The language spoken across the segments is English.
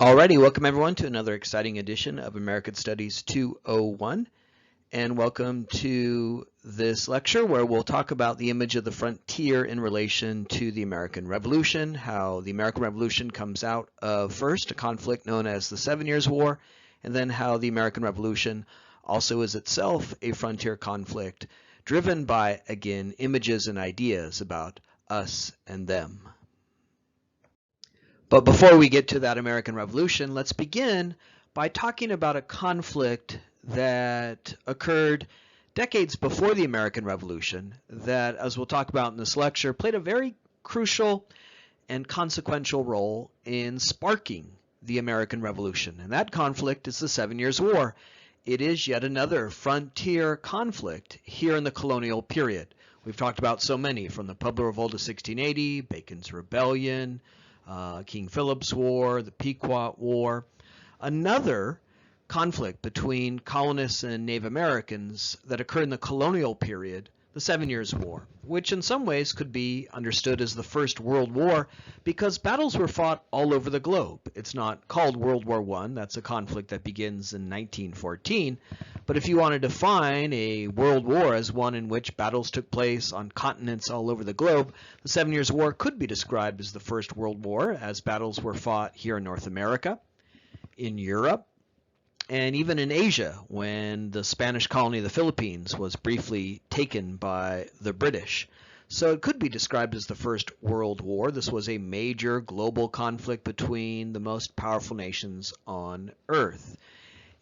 Alrighty, welcome everyone to another exciting edition of American Studies 201, and welcome to this lecture where we'll talk about the image of the frontier in relation to the American Revolution, how the American Revolution comes out of first a conflict known as the 7 Years' War, and then how the American Revolution also is itself a frontier conflict driven by, again, images and ideas about us and them. But before we get to that American Revolution, let's begin by talking about a conflict that occurred decades before the American Revolution that, as we'll talk about in this lecture, played a very crucial and consequential role in sparking the American Revolution. And that conflict is the 7 Years' War. It is yet another frontier conflict here in the colonial period. We've talked about so many, from the Pueblo Revolt of 1680, Bacon's Rebellion, King Philip's War, the Pequot War, another conflict between colonists and Native Americans that occurred in the colonial period, the 7 Years' War, which in some ways could be understood as the First World War because battles were fought all over the globe. It's not called World War I. That's a conflict that begins in 1914. But if you want to define a world war as one in which battles took place on continents all over the globe, the 7 Years' War could be described as the First World War, as battles were fought here in North America, in Europe, and even in Asia, when the Spanish colony of the Philippines was briefly taken by the British. So it could be described as the First World War. This was a major global conflict between the most powerful nations on Earth.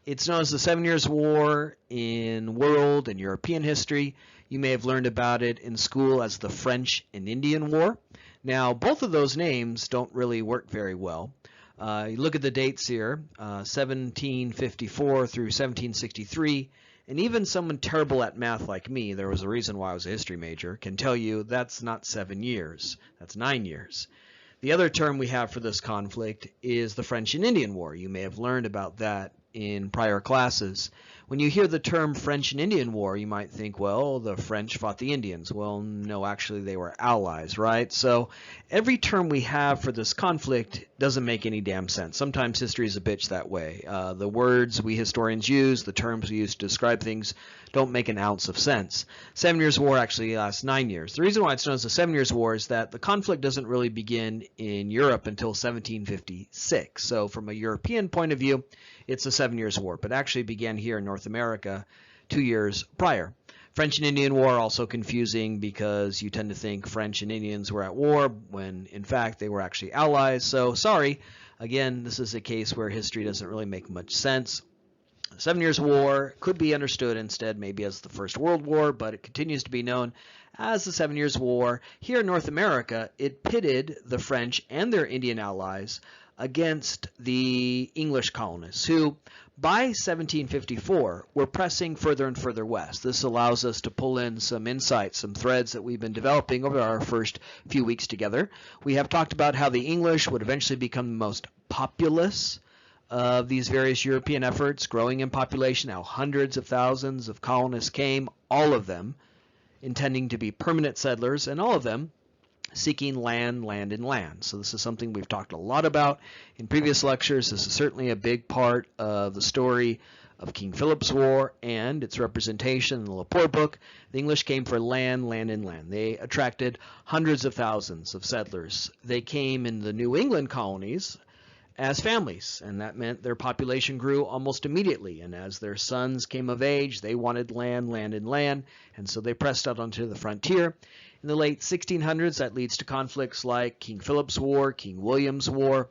It's known as the 7 Years' War in world and European history. You may have learned about it in school as the French and Indian War. Now, both of those names don't really work very well. You look at the dates here, 1754 through 1763, and even someone terrible at math like me, there was a reason why I was a history major, can tell you that's not 7 years, that's 9 years. The other term we have for this conflict is the French and Indian War. You may have learned about that in prior classes. When you hear the term French and Indian War, you might think, well, the French fought the Indians. Well, no, actually they were allies, right? So every term we have for this conflict doesn't make any damn sense. Sometimes history is a bitch that way. The words we historians use, the terms we use to describe things, don't make an ounce of sense. 7 Years' War actually lasts 9 years. The reason why it's known as the 7 Years' War is that the conflict doesn't really begin in Europe until 1756. So from a European point of view, it's a 7 Years' War, but actually began here in North America 2 years prior. French and Indian War, also confusing because you tend to think French and Indians were at war when in fact they were actually allies. So sorry, again, this is a case where history doesn't really make much sense. The 7 Years' War could be understood instead maybe as the First World War, but it continues to be known as the 7 Years' War. Here in North America, it pitted the French and their Indian allies against the English colonists, who by 1754 were pressing further and further west. This allows us to pull in some insights, some threads that we've been developing over our first few weeks together. We have talked about how the English would eventually become the most populous of these various European efforts, growing in population, how hundreds of thousands of colonists came, all of them intending to be permanent settlers, and all of them seeking land, land, and land. So this is something we've talked a lot about in previous lectures. This is certainly a big part of the story of King Philip's War and its representation in the Lepore book. The English came for land, land, and land. They attracted hundreds of thousands of settlers. They came in the New England colonies as families, and that meant their population grew almost immediately. And as their sons came of age, they wanted land, land, and land, and so they pressed out onto the frontier. In the late 1600s, that leads to conflicts like King Philip's War, King William's War,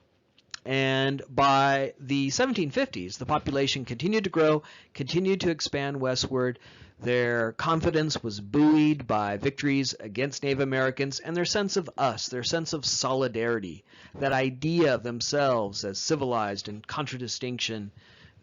and by the 1750s, the population continued to grow, continued to expand westward. Their confidence was buoyed by victories against Native Americans and their sense of us, their sense of solidarity, that idea of themselves as civilized in contradistinction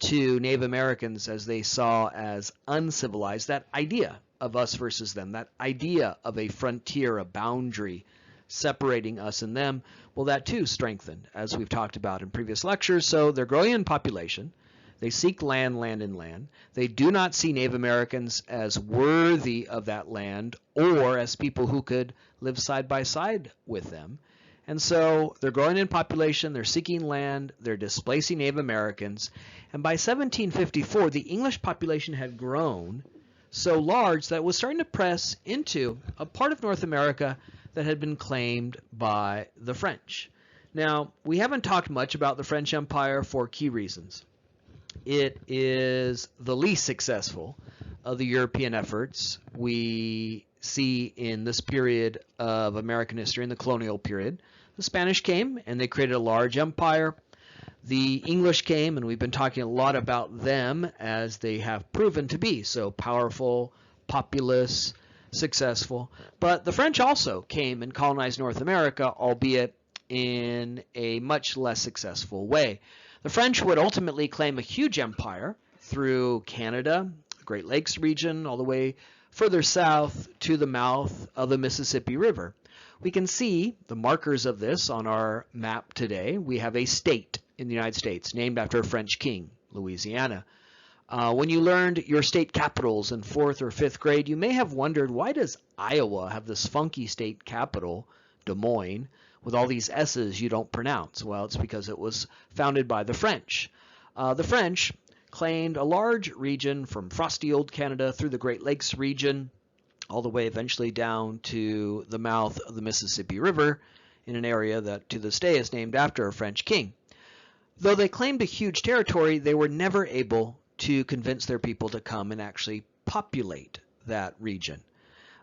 to Native Americans as they saw as uncivilized, that idea of us versus them, that idea of a frontier, a boundary separating us and them, well, that too strengthened, as we've talked about in previous lectures. So they're growing in population. They seek land, land, and land. They do not see Native Americans as worthy of that land or as people who could live side by side with them. And so they're growing in population, they're seeking land, they're displacing Native Americans. And by 1754, the English population had grown so large that it was starting to press into a part of North America that had been claimed by the French. Now, we haven't talked much about the French Empire for key reasons. It is the least successful of the European efforts we see in this period of American history, in the colonial period. The Spanish came and they created a large empire. The English came, and we've been talking a lot about them as they have proven to be so powerful, populous, successful. But the French also came and colonized North America, albeit in a much less successful way. The French would ultimately claim a huge empire through Canada, the Great Lakes region, all the way further south to the mouth of the Mississippi River. We can see the markers of this on our map today. We have a state in the United States named after a French king, Louisiana. When you learned your state capitals in 4th or 5th grade, you may have wondered, why does Iowa have this funky state capital, Des Moines, with all these S's you don't pronounce? Well, it's because it was founded by the French. The French claimed a large region from frosty old Canada through the Great Lakes region, all the way eventually down to the mouth of the Mississippi River in an area that to this day is named after a French king. Though they claimed a huge territory, they were never able to convince their people to come and actually populate that region.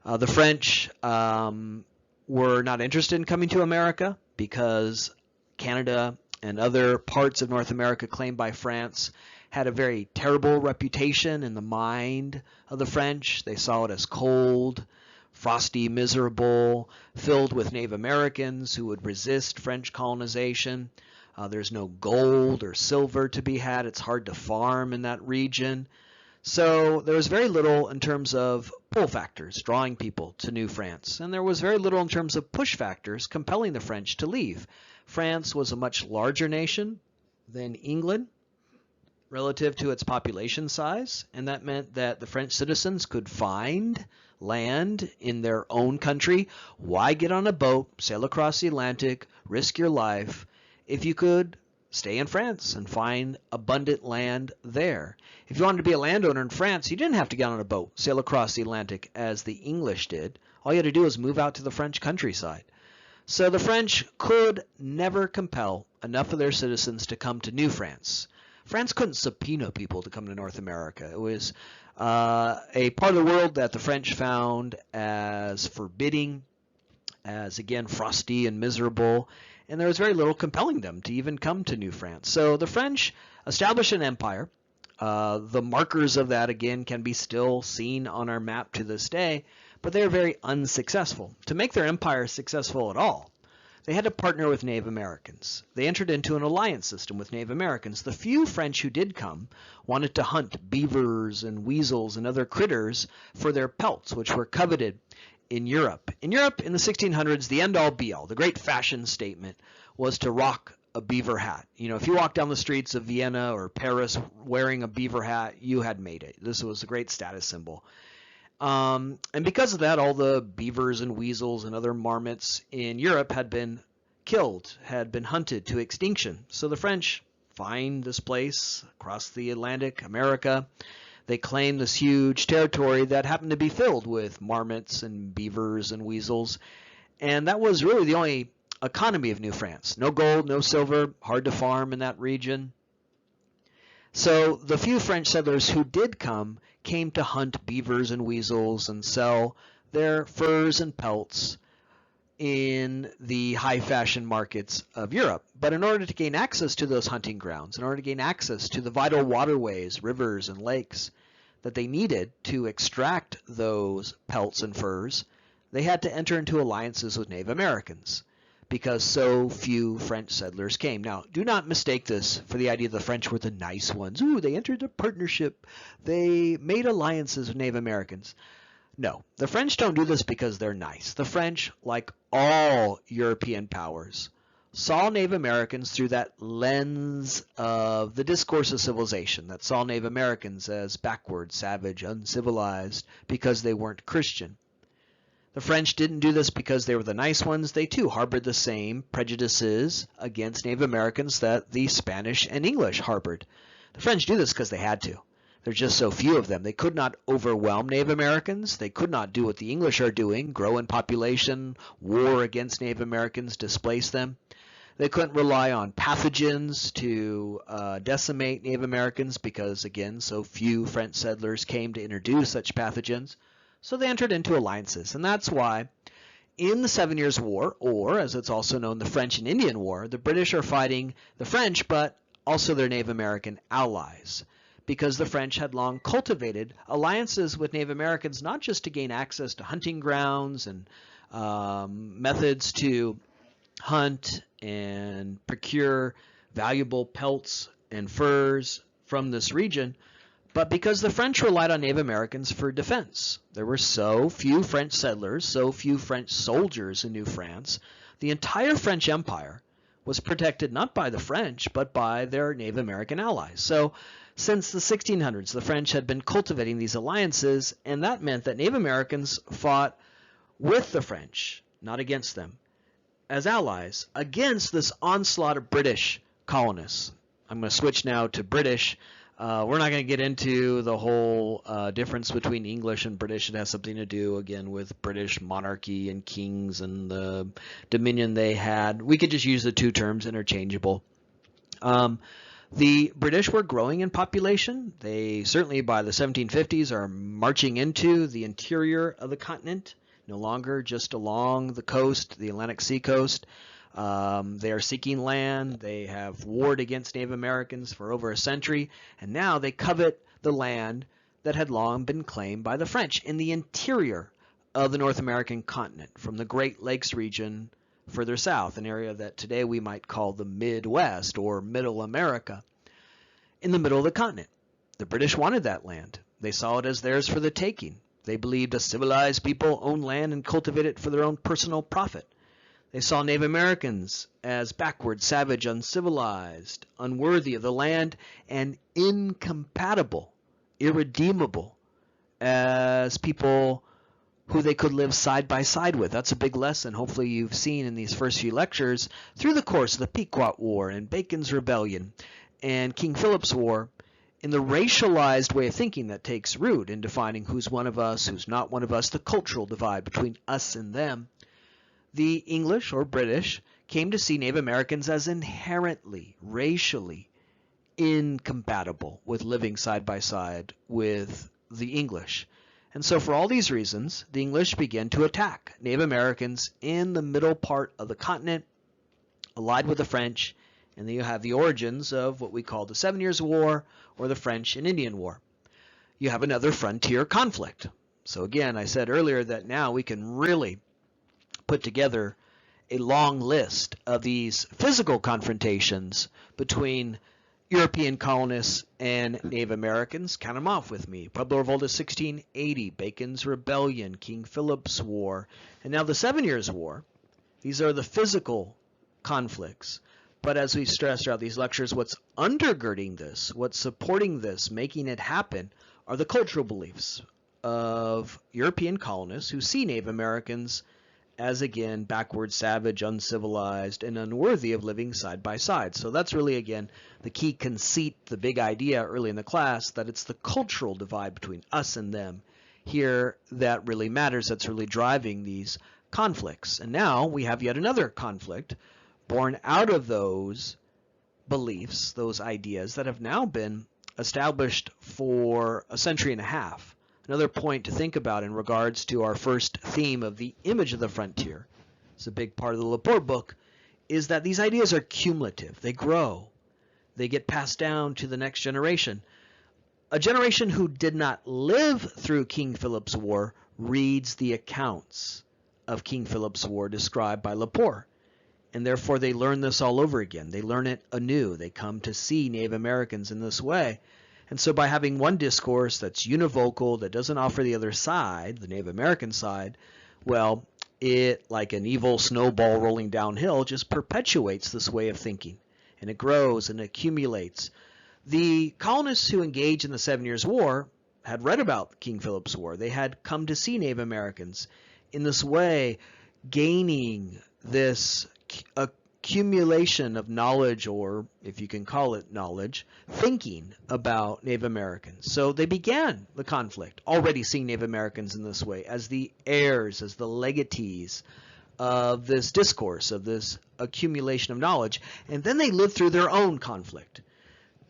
The French were not interested in coming to America because Canada and other parts of North America claimed by France had a very terrible reputation in the mind of the French. They saw it as cold, frosty, miserable, filled with Native Americans who would resist French colonization. There's no gold or silver to be had. It's hard to farm in that region. So there was very little in terms of pull factors drawing people to New France, and there was very little in terms of push factors compelling the French to leave. France was a much larger nation than England relative to its population size, and that meant that the French citizens could find land in their own country. Why get on a boat, sail across the Atlantic, risk your life, if you could stay in France and find abundant land there? If you wanted to be a landowner in France, you didn't have to get on a boat, sail across the Atlantic as the English did. All you had to do was move out to the French countryside. So the French could never compel enough of their citizens to come to New France. France couldn't subpoena people to come to North America. It was a part of the world that the French found as forbidding, as again frosty and miserable, and there was very little compelling them to even come to New France. So the French established an empire. The markers of that, again, can be still seen on our map to this day, but they are very unsuccessful. To make their empire successful at all, they had to partner with Native Americans. They entered into an alliance system with Native Americans. The few French who did come wanted to hunt beavers and weasels and other critters for their pelts, which were coveted in Europe. In Europe, in the 1600s, the end-all be-all, the great fashion statement, was to rock a beaver hat. You know, if you walked down the streets of Vienna or Paris wearing a beaver hat, you had made it. This was a great status symbol. And because of that, all the beavers and weasels and other marmots in Europe had been killed, had been hunted to extinction. So the French find this place across the Atlantic, America. They claim this huge territory that happened to be filled with marmots and beavers and weasels. And that was really the only economy of New France. No gold, no silver, hard to farm in that region. So the few French settlers who did come came to hunt beavers and weasels and sell their furs and pelts in the high fashion markets of Europe. But in order to gain access to those hunting grounds, in order to gain access to the vital waterways, rivers, and lakes that they needed to extract those pelts and furs, they had to enter into alliances with Native Americans, because so few French settlers came. Now, do not mistake this for the idea the French were the nice ones. Ooh, they entered a partnership. They made alliances with Native Americans. No, the French don't do this because they're nice. The French, like all European powers, saw Native Americans through that lens of the discourse of civilization that saw Native Americans as backward, savage, uncivilized because they weren't Christian. The French didn't do this because they were the nice ones. They too harbored the same prejudices against Native Americans that the Spanish and English harbored. The French do this because they had to. There's just so few of them. They could not overwhelm Native Americans. They could not do what the English are doing, grow in population, war against Native Americans, displace them. They couldn't rely on pathogens to decimate Native Americans because, again, so few French settlers came to introduce such pathogens. So they entered into alliances, and that's why in the 7 Years' War, or as it's also known, the French and Indian War, the British are fighting the French, but also their Native American allies, because the French had long cultivated alliances with Native Americans, not just to gain access to hunting grounds and methods to hunt and procure valuable pelts and furs from this region, but because the French relied on Native Americans for defense. There were so few French settlers, so few French soldiers in New France. The entire French Empire was protected not by the French, but by their Native American allies. So since the 1600s, the French had been cultivating these alliances, and that meant that Native Americans fought with the French, not against them, as allies, against this onslaught of British colonists. I'm going to switch now to British. We're not going to get into the whole difference between English and British. It has something to do, again, with British monarchy and kings and the dominion they had. We could just use the two terms interchangeable. The British were growing in population. They certainly by the 1750s are marching into the interior of the continent, no longer just along the coast, the Atlantic Sea coast. They are seeking land. They have warred against Native Americans for over a century, and now they covet the land that had long been claimed by the French in the interior of the North American continent, from the Great Lakes region further south, an area that today we might call the Midwest or Middle America, in the middle of the continent. The British wanted that land. They saw it as theirs for the taking. They believed a civilized people owned land and cultivated it for their own personal profit. They saw Native Americans as backward, savage, uncivilized, unworthy of the land, and incompatible, irredeemable as people who they could live side by side with. That's a big lesson hopefully you've seen in these first few lectures through the course of the Pequot War and Bacon's Rebellion and King Philip's War, in the racialized way of thinking that takes root in defining who's one of us, who's not one of us, the cultural divide between us and them. The English or British came to see Native Americans as inherently, racially incompatible with living side by side with the English. And so for all these reasons, the English began to attack Native Americans in the middle part of the continent, allied with the French, and then you have the origins of what we call the 7 Years' War or the French and Indian War. You have another frontier conflict. So again, I said earlier that now we can really put together a long list of these physical confrontations between European colonists and Native Americans. Count them off with me. Pueblo Revolt of 1680, Bacon's Rebellion, King Philip's War, and now the 7 Years' War. These are the physical conflicts. But as we stressed throughout these lectures, what's undergirding this, what's supporting this, making it happen, are the cultural beliefs of European colonists who see Native Americans as, again, backward, savage, uncivilized, and unworthy of living side by side. So that's really, again, the key conceit, the big idea early in the class, that it's the cultural divide between us and them here that really matters, that's really driving these conflicts. And now we have yet another conflict born out of those beliefs, those ideas that have now been established for a century and a half. Another point to think about in regards to our first theme of the image of the frontier, it's a big part of the Lepore book, is that these ideas are cumulative. They grow. They get passed down to the next generation. A generation who did not live through King Philip's War reads the accounts of King Philip's War described by Lepore. And therefore they learn this all over again. They learn it anew. They come to see Native Americans in this way. And so by having one discourse that's univocal, that doesn't offer the other side, the Native American side, well, it, like an evil snowball rolling downhill, just perpetuates this way of thinking. And it grows and accumulates. The colonists who engaged in the 7 Years' War had read about King Philip's War. They had come to see Native Americans in this way, gaining this accumulation of knowledge, or if you can call it knowledge, thinking about Native Americans. So they began the conflict already seeing Native Americans in this way as the heirs, as the legatees of this discourse, of this accumulation of knowledge. And then they lived through their own conflict.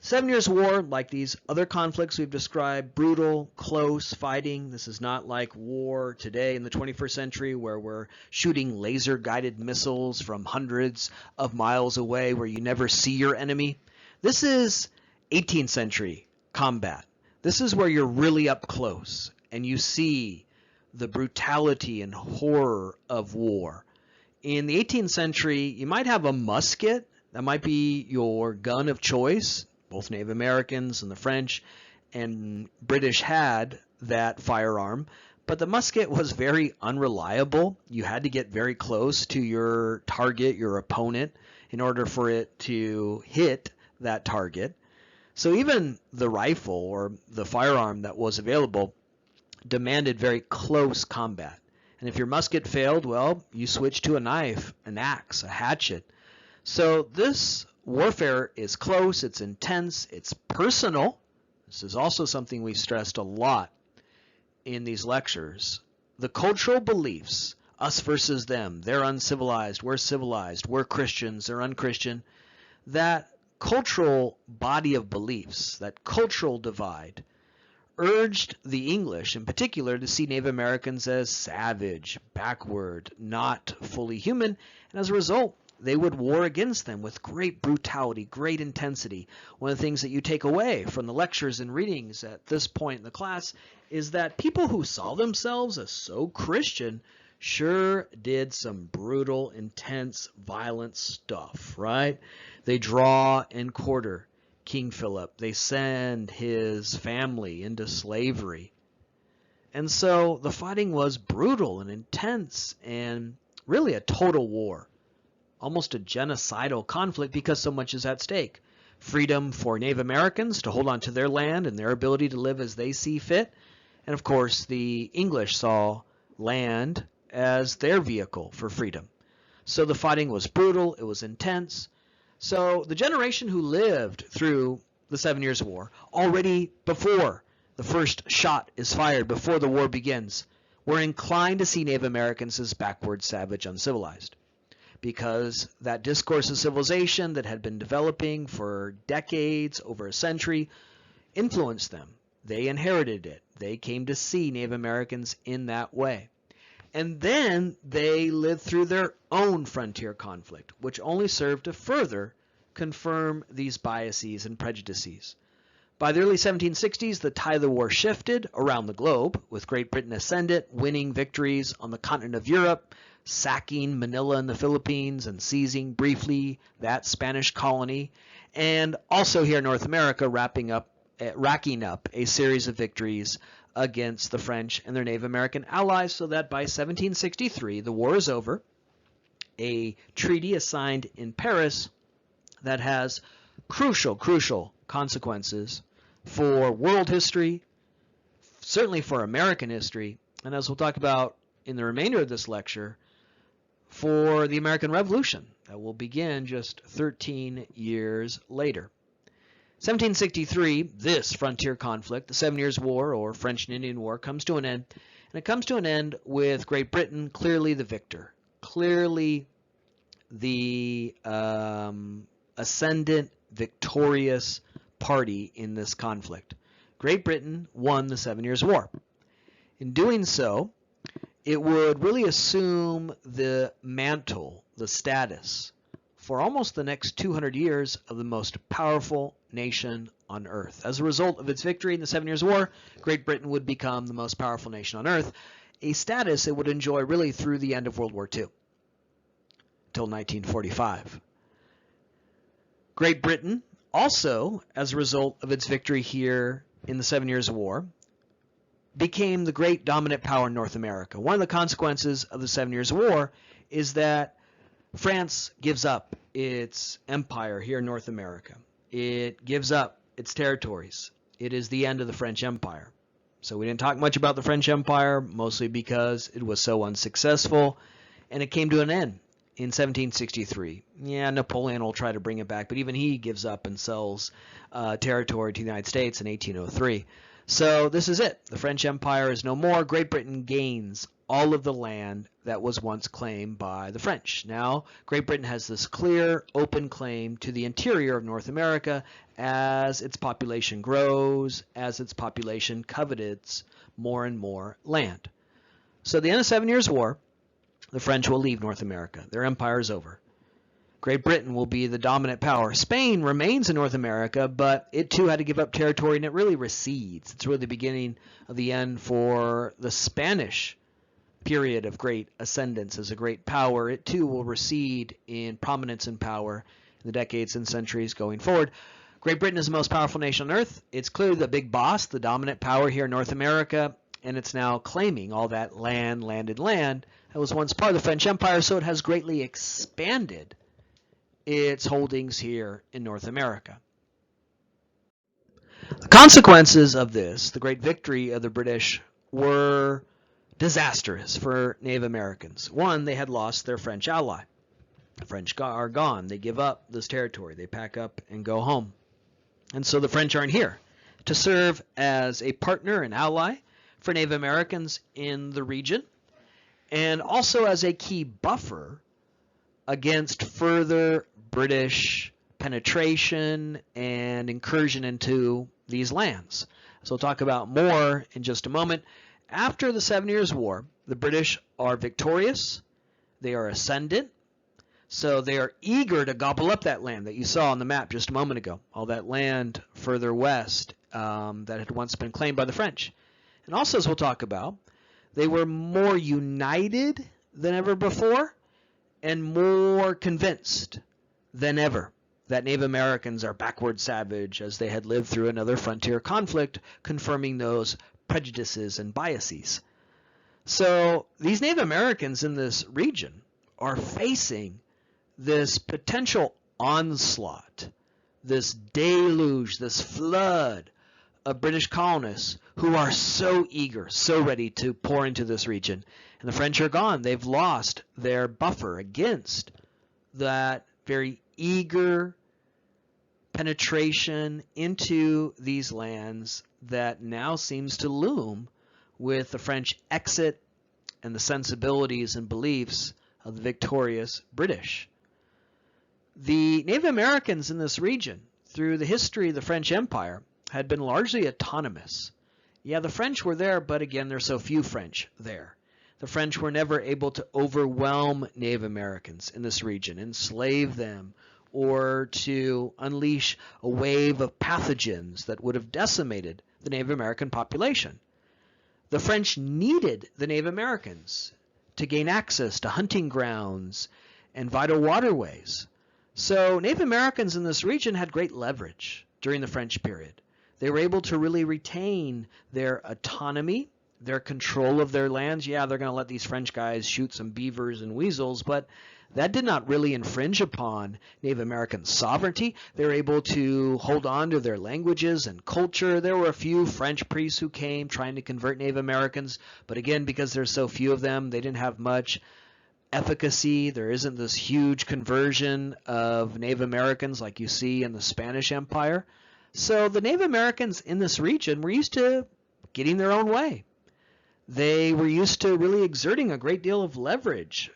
7 Years' War, like these other conflicts we've described, brutal, close fighting. This is not like war today in the 21st century where we're shooting laser-guided missiles from hundreds of miles away where you never see your enemy. This is 18th century combat. This is where you're really up close and you see the brutality and horror of war. In the 18th century, you might have a musket. That might be your gun of choice. Both Native Americans and the French and British had that firearm, but the musket was very unreliable. You had to get very close to your target, your opponent, in order for it to hit that target. So even the rifle or the firearm that was available demanded very close combat. And if your musket failed, well, you switched to a knife, an axe, a hatchet. So this warfare is close, it's intense, it's personal. This is also something we stressed a lot in these lectures. The cultural beliefs, us versus them, they're uncivilized, we're Christians, they're unchristian. That cultural body of beliefs, that cultural divide, urged the English in particular to see Native Americans as savage, backward, not fully human, and as a result, they would war against them with great brutality, great intensity. One of the things that you take away from the lectures and readings at this point in the class is that people who saw themselves as so Christian sure did some brutal, intense, violent stuff, right? They draw and quarter King Philip. They send his family into slavery. And so the fighting was brutal and intense and really a total war. Almost a genocidal conflict because so much is at stake. Freedom for Native Americans to hold on to their land and their ability to live as they see fit. And of course, the English saw land as their vehicle for freedom. So the fighting was brutal, it was intense. So the generation who lived through the 7 Years' War, already before the first shot is fired, before the war begins, were inclined to see Native Americans as backward, savage, uncivilized. Because that discourse of civilization that had been developing for decades, over a century, influenced them. They inherited it. They came to see Native Americans in that way. And then they lived through their own frontier conflict, which only served to further confirm these biases and prejudices. By the early 1760s, the tide of the war shifted around the globe, with Great Britain ascendant, winning victories on the continent of Europe, sacking Manila in the Philippines and seizing briefly that Spanish colony, and also here in North America racking up a series of victories against the French and their Native American allies, so that by 1763 the war is over. A treaty is signed in Paris that has crucial consequences for world history, certainly for American history, and as we'll talk about in the remainder of this lecture, for the American Revolution that will begin just 13 years later. 1763, this frontier conflict, the 7 Years' War or French and Indian War, comes to an end. And it comes to an end with Great Britain clearly the victor, clearly the ascendant, victorious party in this conflict. Great Britain won the 7 Years' War. In doing so, it would really assume the mantle, the status, for almost the next 200 years of the most powerful nation on earth. As a result of its victory in the 7 Years' War, Great Britain would become the most powerful nation on earth, a status it would enjoy really through the end of World War II, until 1945. Great Britain also, as a result of its victory here in the 7 Years' War, became the great dominant power in North America. One of the consequences of the 7 Years' War is that France gives up its empire here in North America. It gives up its territories. It is the end of the French Empire. So we didn't talk much about the French Empire, mostly because it was so unsuccessful, and it came to an end in 1763. Yeah, Napoleon will try to bring it back, but even he gives up and sells territory to the United States in 1803. So this is it. The French Empire is no more. Great Britain gains all of the land that was once claimed by the French. Now, Great Britain has this clear, open claim to the interior of North America as its population grows, as its population covets more and more land. So at the end of the 7 Years' War, the French will leave North America. Their empire is over. Great Britain will be the dominant power. Spain remains in North America, but it too had to give up territory, and it really recedes. It's really the beginning of the end for the Spanish period of great ascendance as a great power. It too will recede in prominence and power in the decades and centuries going forward. Great Britain is the most powerful nation on earth. It's clearly the big boss, the dominant power here in North America, and it's now claiming all that landed land that was once part of the French Empire, so it has greatly expanded its holdings here in North America. The consequences of this, the great victory of the British, were disastrous for Native Americans. One, they had lost their French ally. The French are gone. They give up this territory. They pack up and go home. And so the French aren't here to serve as a partner and ally for Native Americans in the region, and also as a key buffer against further British penetration and incursion into these lands. So we'll talk about more in just a moment. After the 7 Years' War, the British are victorious. They are ascendant. So they are eager to gobble up that land that you saw on the map just a moment ago, all that land further west that had once been claimed by the French. And also, as we'll talk about, they were more united than ever before and more convinced than ever that Native Americans are backward savage, as they had lived through another frontier conflict, confirming those prejudices and biases. So these Native Americans in this region are facing this potential onslaught, this deluge, this flood of British colonists who are so eager, so ready to pour into this region. And the French are gone. They've lost their buffer against that very eager penetration into these lands that now seems to loom with the French exit and the sensibilities and beliefs of the victorious British. The Native Americans in this region, through the history of the French Empire, had been largely autonomous. Yeah, the French were there, but again, there's so few French there. The French were never able to overwhelm Native Americans in this region, enslave them, or to unleash a wave of pathogens that would have decimated the Native American population. The French needed the Native Americans to gain access to hunting grounds and vital waterways. So Native Americans in this region had great leverage during the French period. They were able to really retain their autonomy, their control of their lands. Yeah, they're going to let these French guys shoot some beavers and weasels, but that did not really infringe upon Native American sovereignty. They were able to hold on to their languages and culture. There were a few French priests who came trying to convert Native Americans, but again, because there's so few of them, they didn't have much efficacy. There isn't this huge conversion of Native Americans like you see in the Spanish Empire. So the Native Americans in this region were used to getting their own way. They were used to really exerting a great deal of leverage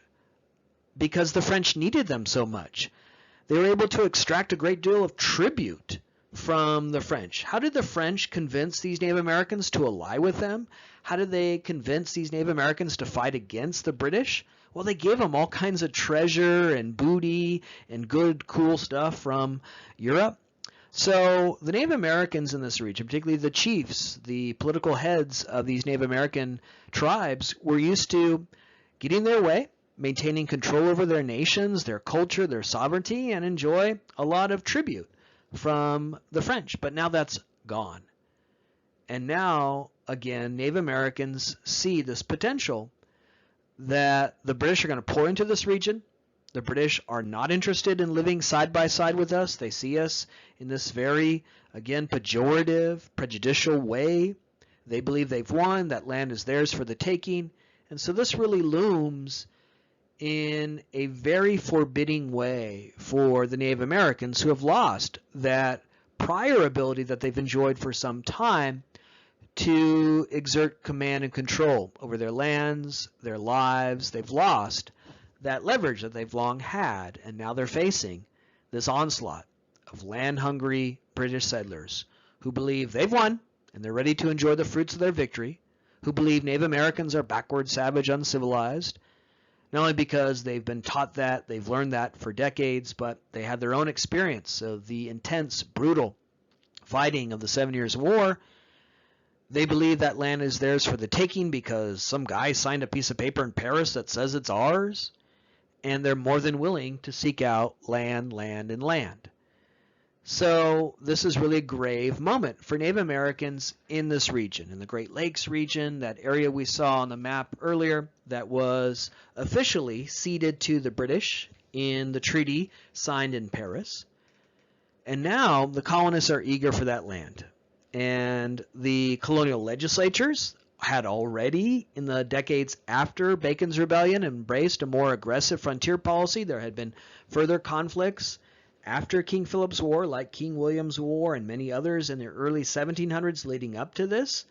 because the French needed them so much. They were able to extract a great deal of tribute from the French. How did the French convince these Native Americans to ally with them? How did they convince these Native Americans to fight against the British? Well, they gave them all kinds of treasure and booty and good, cool stuff from Europe. So the Native Americans in this region, particularly the chiefs, the political heads of these Native American tribes, were used to getting their way, maintaining control over their nations, their culture, their sovereignty, and enjoy a lot of tribute from the French. But now that's gone. And now, again, Native Americans see this potential that the British are going to pour into this region. The British are not interested in living side by side with us. They see us in this very, again, pejorative, prejudicial way. They believe they've won, that land is theirs for the taking. And so this really looms in a very forbidding way for the Native Americans who have lost that prior ability that they've enjoyed for some time to exert command and control over their lands, their lives. They've lost that leverage that they've long had, and now they're facing this onslaught of land-hungry British settlers who believe they've won and they're ready to enjoy the fruits of their victory, who believe Native Americans are backward, savage, uncivilized, not only because they've been taught that, they've learned that for decades, but they had their own experience of the intense, brutal fighting of the 7 Years' War. They believe that land is theirs for the taking because some guy signed a piece of paper in Paris that says it's ours, and they're more than willing to seek out land, and land. So this is really a grave moment for Native Americans in this region, in the Great Lakes region, that area we saw on the map earlier that was officially ceded to the British in the treaty signed in Paris. And now the colonists are eager for that land. And the colonial legislatures had already, in the decades after Bacon's Rebellion, embraced a more aggressive frontier policy. There had been further conflicts after King Philip's War, like King William's War and many others in the early 1700s leading up to this.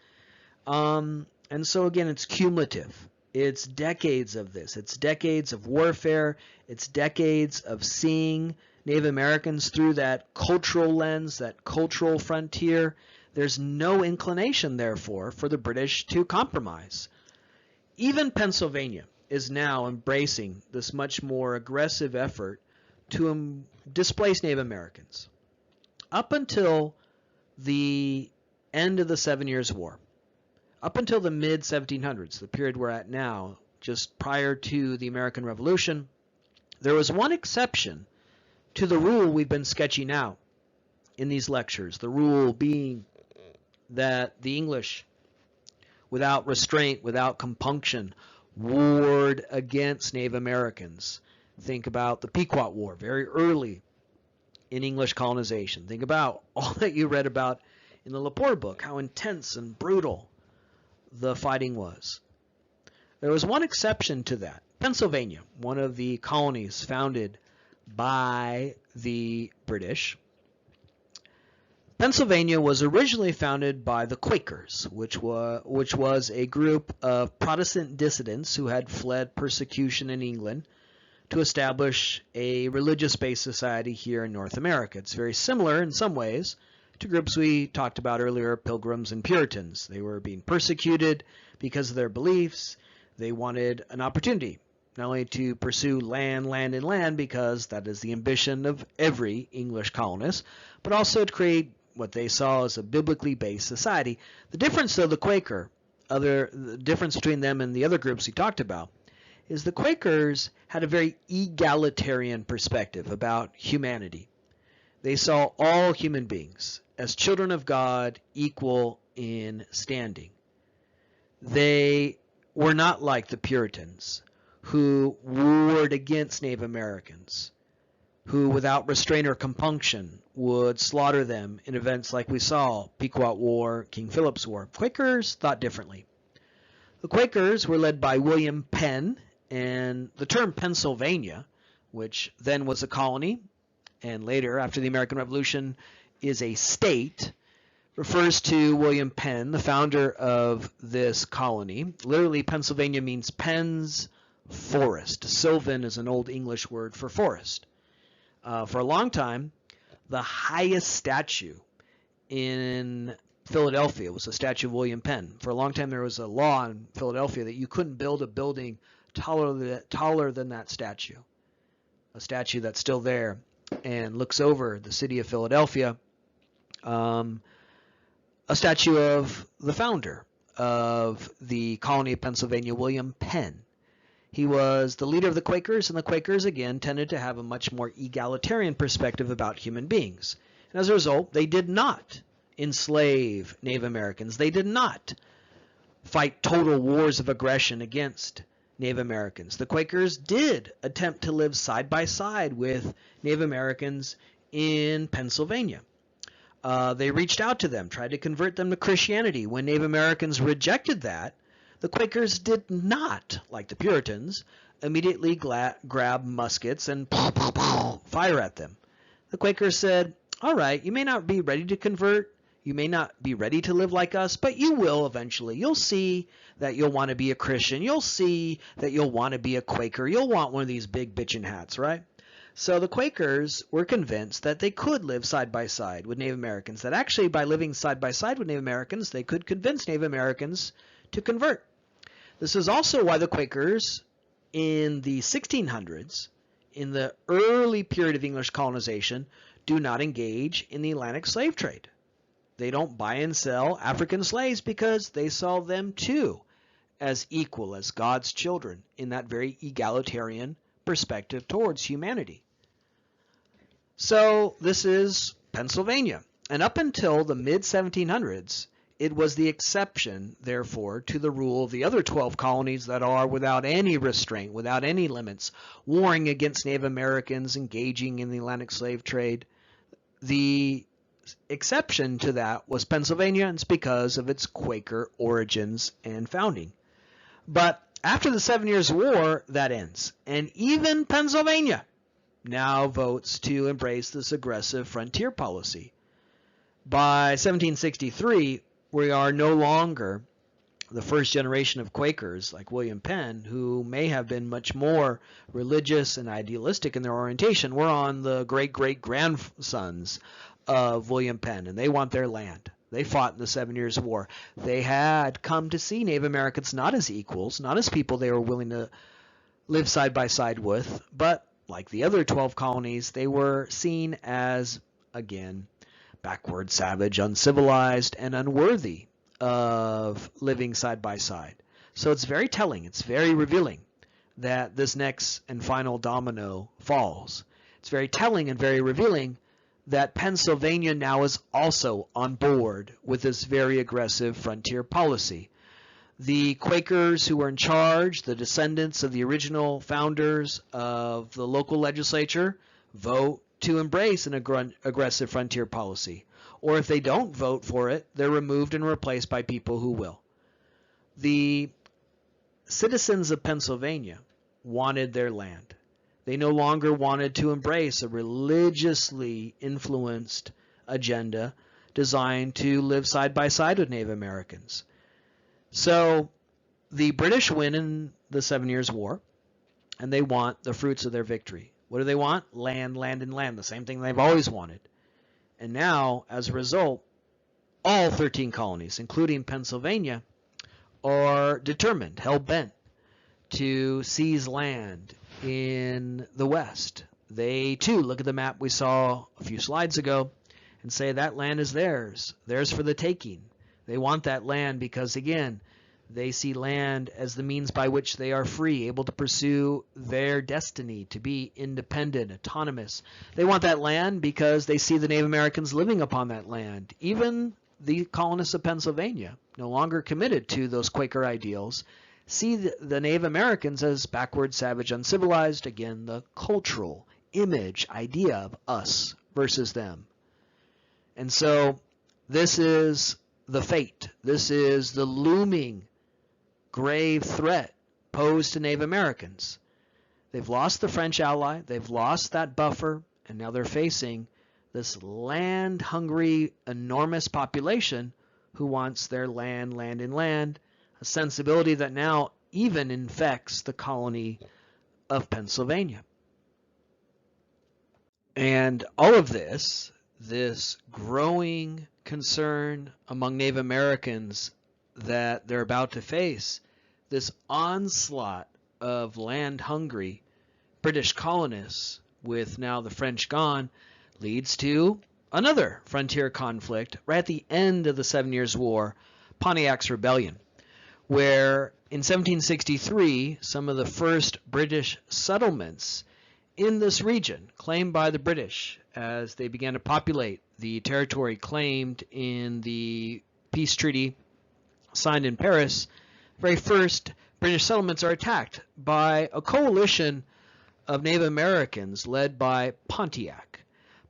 And so again, it's cumulative. It's decades of this. It's decades of warfare. It's decades of seeing Native Americans through that cultural lens, that cultural frontier. There's no inclination, therefore, for the British to compromise. Even Pennsylvania is now embracing this much more aggressive effort to displace Native Americans. Up until the end of the 7 Years' War, up until the mid-1700s, the period we're at now, just prior to the American Revolution, there was one exception to the rule we've been sketching out in these lectures, the rule being that the English, without restraint, without compunction, warred against Native Americans. Think about the Pequot War, very early in English colonization. Think about all that you read about in the Lepore book, how intense and brutal the fighting was. There was one exception to that. Pennsylvania, one of the colonies founded by the British. Pennsylvania was originally founded by the Quakers, which was a group of Protestant dissidents who had fled persecution in England to establish a religious-based society here in North America. It's very similar in some ways to groups we talked about earlier, Pilgrims and Puritans. They were being persecuted because of their beliefs. They wanted an opportunity, not only to pursue land, because that is the ambition of every English colonist, but also to create what they saw as a biblically based society. The difference, though, the difference between them and the other groups we talked about, is the Quakers had a very egalitarian perspective about humanity. They saw all human beings as children of God, equal in standing. They were not like the Puritans, who warred against Native Americans, who without restraint or compunction would slaughter them in events like we saw, Pequot War, King Philip's War. Quakers thought differently. The Quakers were led by William Penn, and the term Pennsylvania, which then was a colony, and later, after the American Revolution, is a state, refers to William Penn, the founder of this colony. Literally, Pennsylvania means Penn's forest. Sylvan is an old English word for forest. For a long time, the highest statue in Philadelphia was a statue of William Penn. For a long time, there was a law in Philadelphia that you couldn't build a building taller than that statue. A statue that's still there and looks over the city of Philadelphia. A statue of the founder of the colony of Pennsylvania, William Penn. He was the leader of the Quakers, and the Quakers, again, tended to have a much more egalitarian perspective about human beings. And as a result, they did not enslave Native Americans. They did not fight total wars of aggression against Native Americans. The Quakers did attempt to live side by side with Native Americans in Pennsylvania. They reached out to them, tried to convert them to Christianity. When Native Americans rejected that, the Quakers did not, like the Puritans, immediately grab muskets and fire at them. The Quakers said, all right, you may not be ready to convert, you may not be ready to live like us, but you will eventually. You'll see that you'll want to be a Christian. You'll see that you'll want to be a Quaker. You'll want one of these big bitchin' hats, right? So the Quakers were convinced that they could live side by side with Native Americans, that actually by living side by side with Native Americans, they could convince Native Americans to convert. This is also why the Quakers in the 1600s, in the early period of English colonization, do not engage in the Atlantic slave trade. They don't buy and sell African slaves because they saw them too as equal, as God's children, in that very egalitarian perspective towards humanity. So this is Pennsylvania. And up until the mid-1700s, it was the exception, therefore, to the rule of the other 12 colonies that are without any restraint, without any limits, warring against Native Americans, engaging in the Atlantic slave trade. The exception to that was Pennsylvania, and it's because of its Quaker origins and founding. But after the 7 Years' War, that ends. And even Pennsylvania now votes to embrace this aggressive frontier policy. By 1763, we are no longer the first generation of Quakers like William Penn, who may have been much more religious and idealistic in their orientation. We're on the great-great-grandsons of William Penn, and they want their land. They fought in the 7 Years' War. They had come to see Native Americans not as equals, not as people they were willing to live side by side with, but like the other 12 colonies, they were seen as, again, backward, savage, uncivilized, and unworthy of living side by side. So it's very telling, it's very revealing that this next and final domino falls. It's very telling and very revealing that Pennsylvania now is also on board with this very aggressive frontier policy. The Quakers who were in charge, the descendants of the original founders of the local legislature, vote to embrace an aggressive frontier policy. Or if they don't vote for it, they're removed and replaced by people who will. The citizens of Pennsylvania wanted their land. They no longer wanted to embrace a religiously influenced agenda designed to live side by side with Native Americans. So the British win in the 7 Years' War, and they want the fruits of their victory. What do they want? Land, land, and land, the same thing they've always wanted. And now, as a result, all 13 colonies, including Pennsylvania, are determined, hell-bent, to seize land in the West. They, too, look at the map we saw a few slides ago and say that land is theirs for the taking. They want that land because, again, they see land as the means by which they are free, able to pursue their destiny, to be independent, autonomous. They want that land because they see the Native Americans living upon that land. Even the colonists of Pennsylvania, no longer committed to those Quaker ideals, see the Native Americans as backward, savage, uncivilized. Again, the cultural image, idea of us versus them. And so this is the fate. This is the looming grave threat posed to Native Americans. They've lost the French ally, they've lost that buffer, and now they're facing this land-hungry, enormous population who wants their land, land, and land, a sensibility that now even infects the colony of Pennsylvania. And all of this growing concern among Native Americans that they're about to face, this onslaught of land-hungry British colonists, with now the French gone, leads to another frontier conflict right at the end of the 7 Years' War, Pontiac's Rebellion, where in 1763, some of the first British settlements in this region, claimed by the British as they began to populate the territory claimed in the peace treaty signed in Paris, very first British settlements are attacked by a coalition of Native Americans led by Pontiac.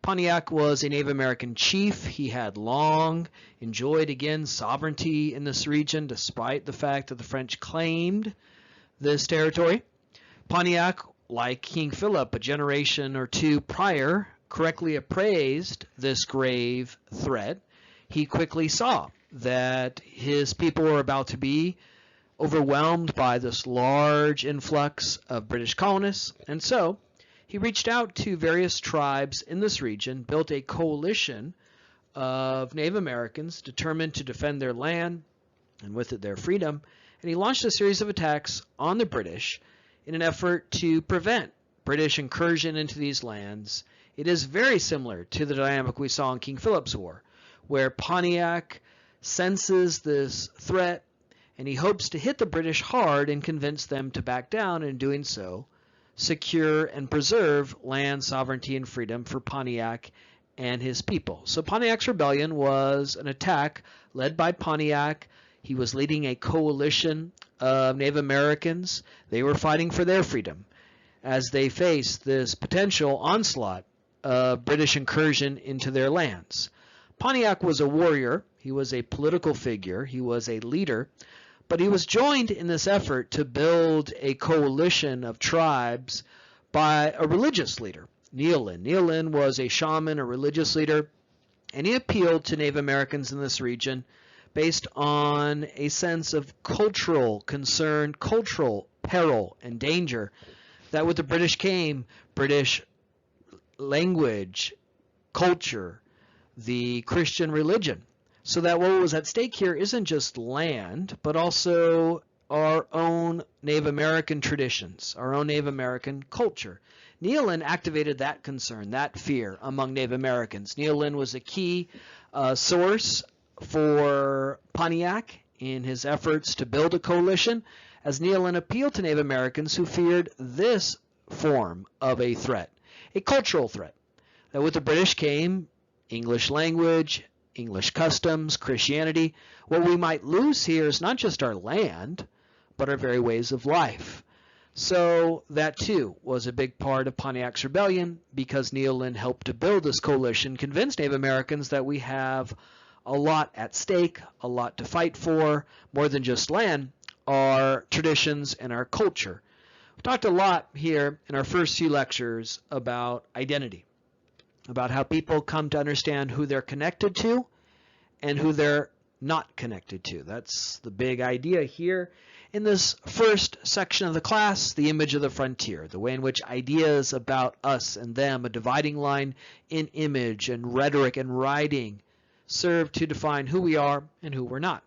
Pontiac was a Native American chief. He had long enjoyed, again, sovereignty in this region, despite the fact that the French claimed this territory. Pontiac, like King Philip a generation or two prior, correctly appraised this grave threat. He quickly saw that his people were about to be overwhelmed by this large influx of British colonists, and so he reached out to various tribes in this region, built a coalition of Native Americans determined to defend their land and with it their freedom, and he launched a series of attacks on the British in an effort to prevent British incursion into these lands. It is very similar to the dynamic we saw in King Philip's War, where Pontiac senses this threat and he hopes to hit the British hard and convince them to back down, and in doing so secure and preserve land, sovereignty, and freedom for Pontiac and his people. So Pontiac's rebellion was an attack led by Pontiac. He was leading a coalition of Native Americans. They were fighting for their freedom as they faced this potential onslaught of British incursion into their lands. Pontiac was a warrior. He was a political figure. He was a leader. But he was joined in this effort to build a coalition of tribes by a religious leader, Neolin. Neolin was a shaman, a religious leader, and he appealed to Native Americans in this region based on a sense of cultural concern, cultural peril and danger, that with the British came British language, culture, the Christian religion. So that what was at stake here isn't just land, but also our own Native American traditions, our own Native American culture. Neolin activated that concern, that fear among Native Americans. Neolin was a key source for Pontiac in his efforts to build a coalition, as Neolin appealed to Native Americans who feared this form of a threat, a cultural threat. That with the British came English language, English customs, Christianity. What we might lose here is not just our land, but our very ways of life. So that too was a big part of Pontiac's rebellion, because Neolin helped to build this coalition, convince Native Americans that we have a lot at stake, a lot to fight for, more than just land, our traditions and our culture. We talked a lot here in our first few lectures about identity, about how people come to understand who they're connected to and who they're not connected to. That's the big idea here in this first section of the class, the image of the frontier, the way in which ideas about us and them, a dividing line in image and rhetoric and writing, serve to define who we are and who we're not.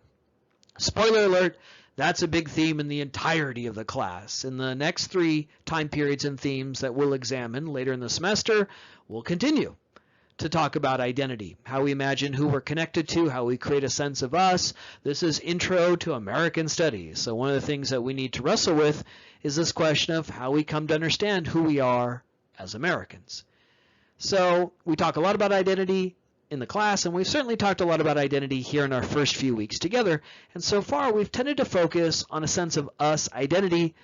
Spoiler alert, that's a big theme in the entirety of the class. In the next 3 time periods and themes that we'll examine later in the semester, we'll continue to talk about identity, how we imagine who we're connected to, how we create a sense of us. This is Intro to American Studies. So one of the things that we need to wrestle with is this question of how we come to understand who we are as Americans. So we talk a lot about identity in the class, and we've certainly talked a lot about identity here in our first few weeks together. And so far, we've tended to focus on a sense of us identity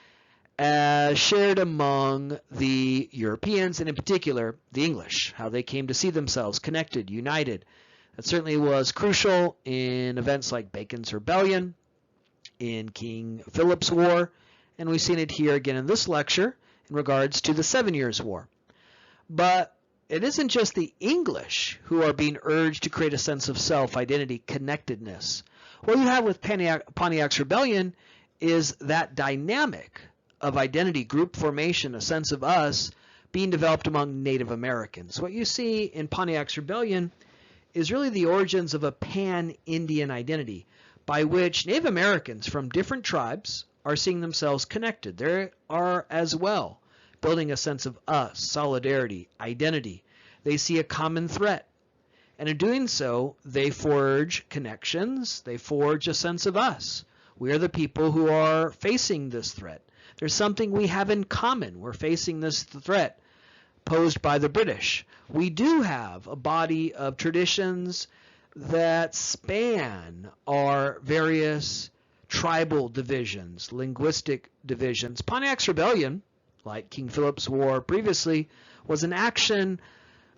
as shared among the Europeans, and in particular, the English, how they came to see themselves connected, united. That certainly was crucial in events like Bacon's Rebellion, in King Philip's War, and we've seen it here again in this lecture in regards to the 7 Years' War. But it isn't just the English who are being urged to create a sense of self, identity, connectedness. What you have with Pontiac's Rebellion is that dynamic of identity, group formation, a sense of us being developed among Native Americans. What you see in Pontiac's Rebellion is really the origins of a pan-Indian identity by which Native Americans from different tribes are seeing themselves connected. They are as well building a sense of us, solidarity, identity. They see a common threat. And in doing so, they forge connections. They forge a sense of us. We are the people who are facing this threat. There's something we have in common. We're facing this threat posed by the British. We do have a body of traditions that span our various tribal divisions, linguistic divisions. Pontiac's Rebellion, like King Philip's War previously, was an action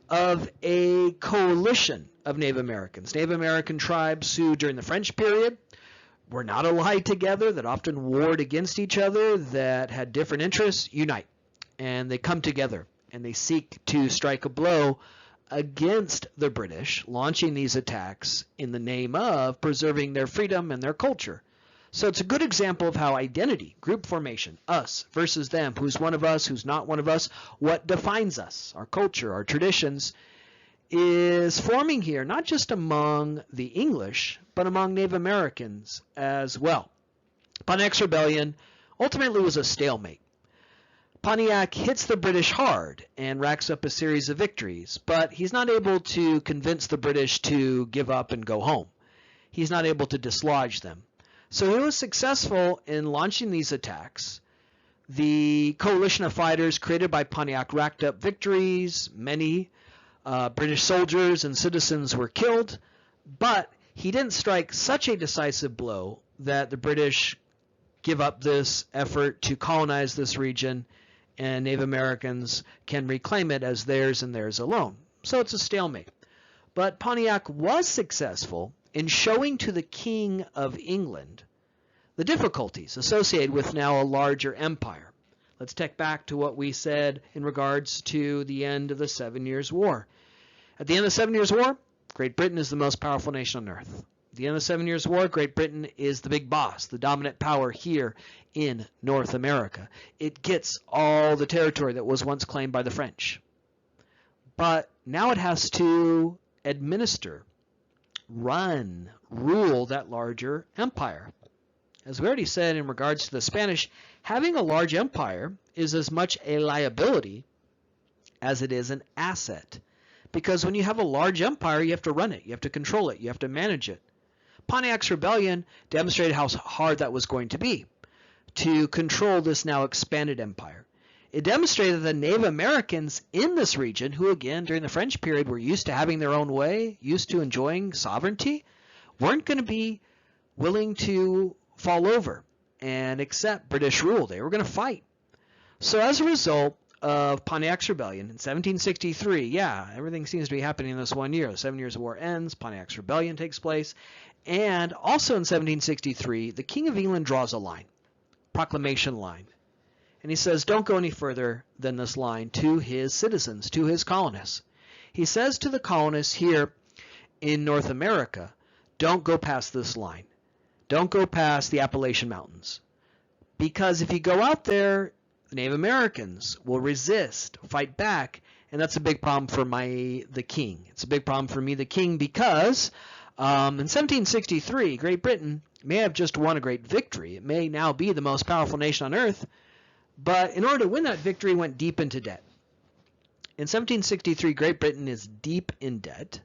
of a coalition of Native Americans. Native American tribes who, during the French period, were not allied together, that often warred against each other, that had different interests, unite. And they come together and they seek to strike a blow against the British, launching these attacks in the name of preserving their freedom and their culture. So it's a good example of how identity, group formation, us versus them, who's one of us, who's not one of us, what defines us, our culture, our traditions, is forming here, not just among the English, but among Native Americans as well. Pontiac's rebellion ultimately was a stalemate. Pontiac hits the British hard and racks up a series of victories, but he's not able to convince the British to give up and go home. He's not able to dislodge them. So he was successful in launching these attacks. The coalition of fighters created by Pontiac racked up victories. Many British soldiers and citizens were killed, but he didn't strike such a decisive blow that the British give up this effort to colonize this region and Native Americans can reclaim it as theirs and theirs alone. So it's a stalemate. But Pontiac was successful in showing to the King of England the difficulties associated with now a larger empire. Let's take back to what we said in regards to the end of the 7 Years' War. At the end of the 7 Years' War, Great Britain is the most powerful nation on earth. At the end of the 7 Years' War, Great Britain is the big boss, the dominant power here in North America. It gets all the territory that was once claimed by the French. But now it has to administer, rule that larger empire. As we already said in regards to the Spanish, having a large empire is as much a liability as it is an asset. Because when you have a large empire, you have to run it, you have to control it, you have to manage it. Pontiac's rebellion demonstrated how hard that was going to be to control this now expanded empire. It demonstrated that the Native Americans in this region, who again during the French period were used to having their own way, used to enjoying sovereignty, weren't going to be willing to fall over and accept British rule. They were going to fight. So as a result of Pontiac's rebellion in 1763, everything seems to be happening in this 1 year. The 7 Years' War ends, Pontiac's rebellion takes place, and also in 1763, the King of England draws a line, proclamation line. And he says, don't go any further than this line to his citizens, to his colonists. He says to the colonists here in North America, don't go past this line. Don't go past the Appalachian Mountains. Because if you go out there, the Native Americans will resist, fight back, and that's a big problem for the king. It's a big problem for me, the king, because in 1763, Great Britain may have just won a great victory. It may now be the most powerful nation on earth, but in order to win that victory, it went deep into debt. In 1763, Great Britain is deep in debt.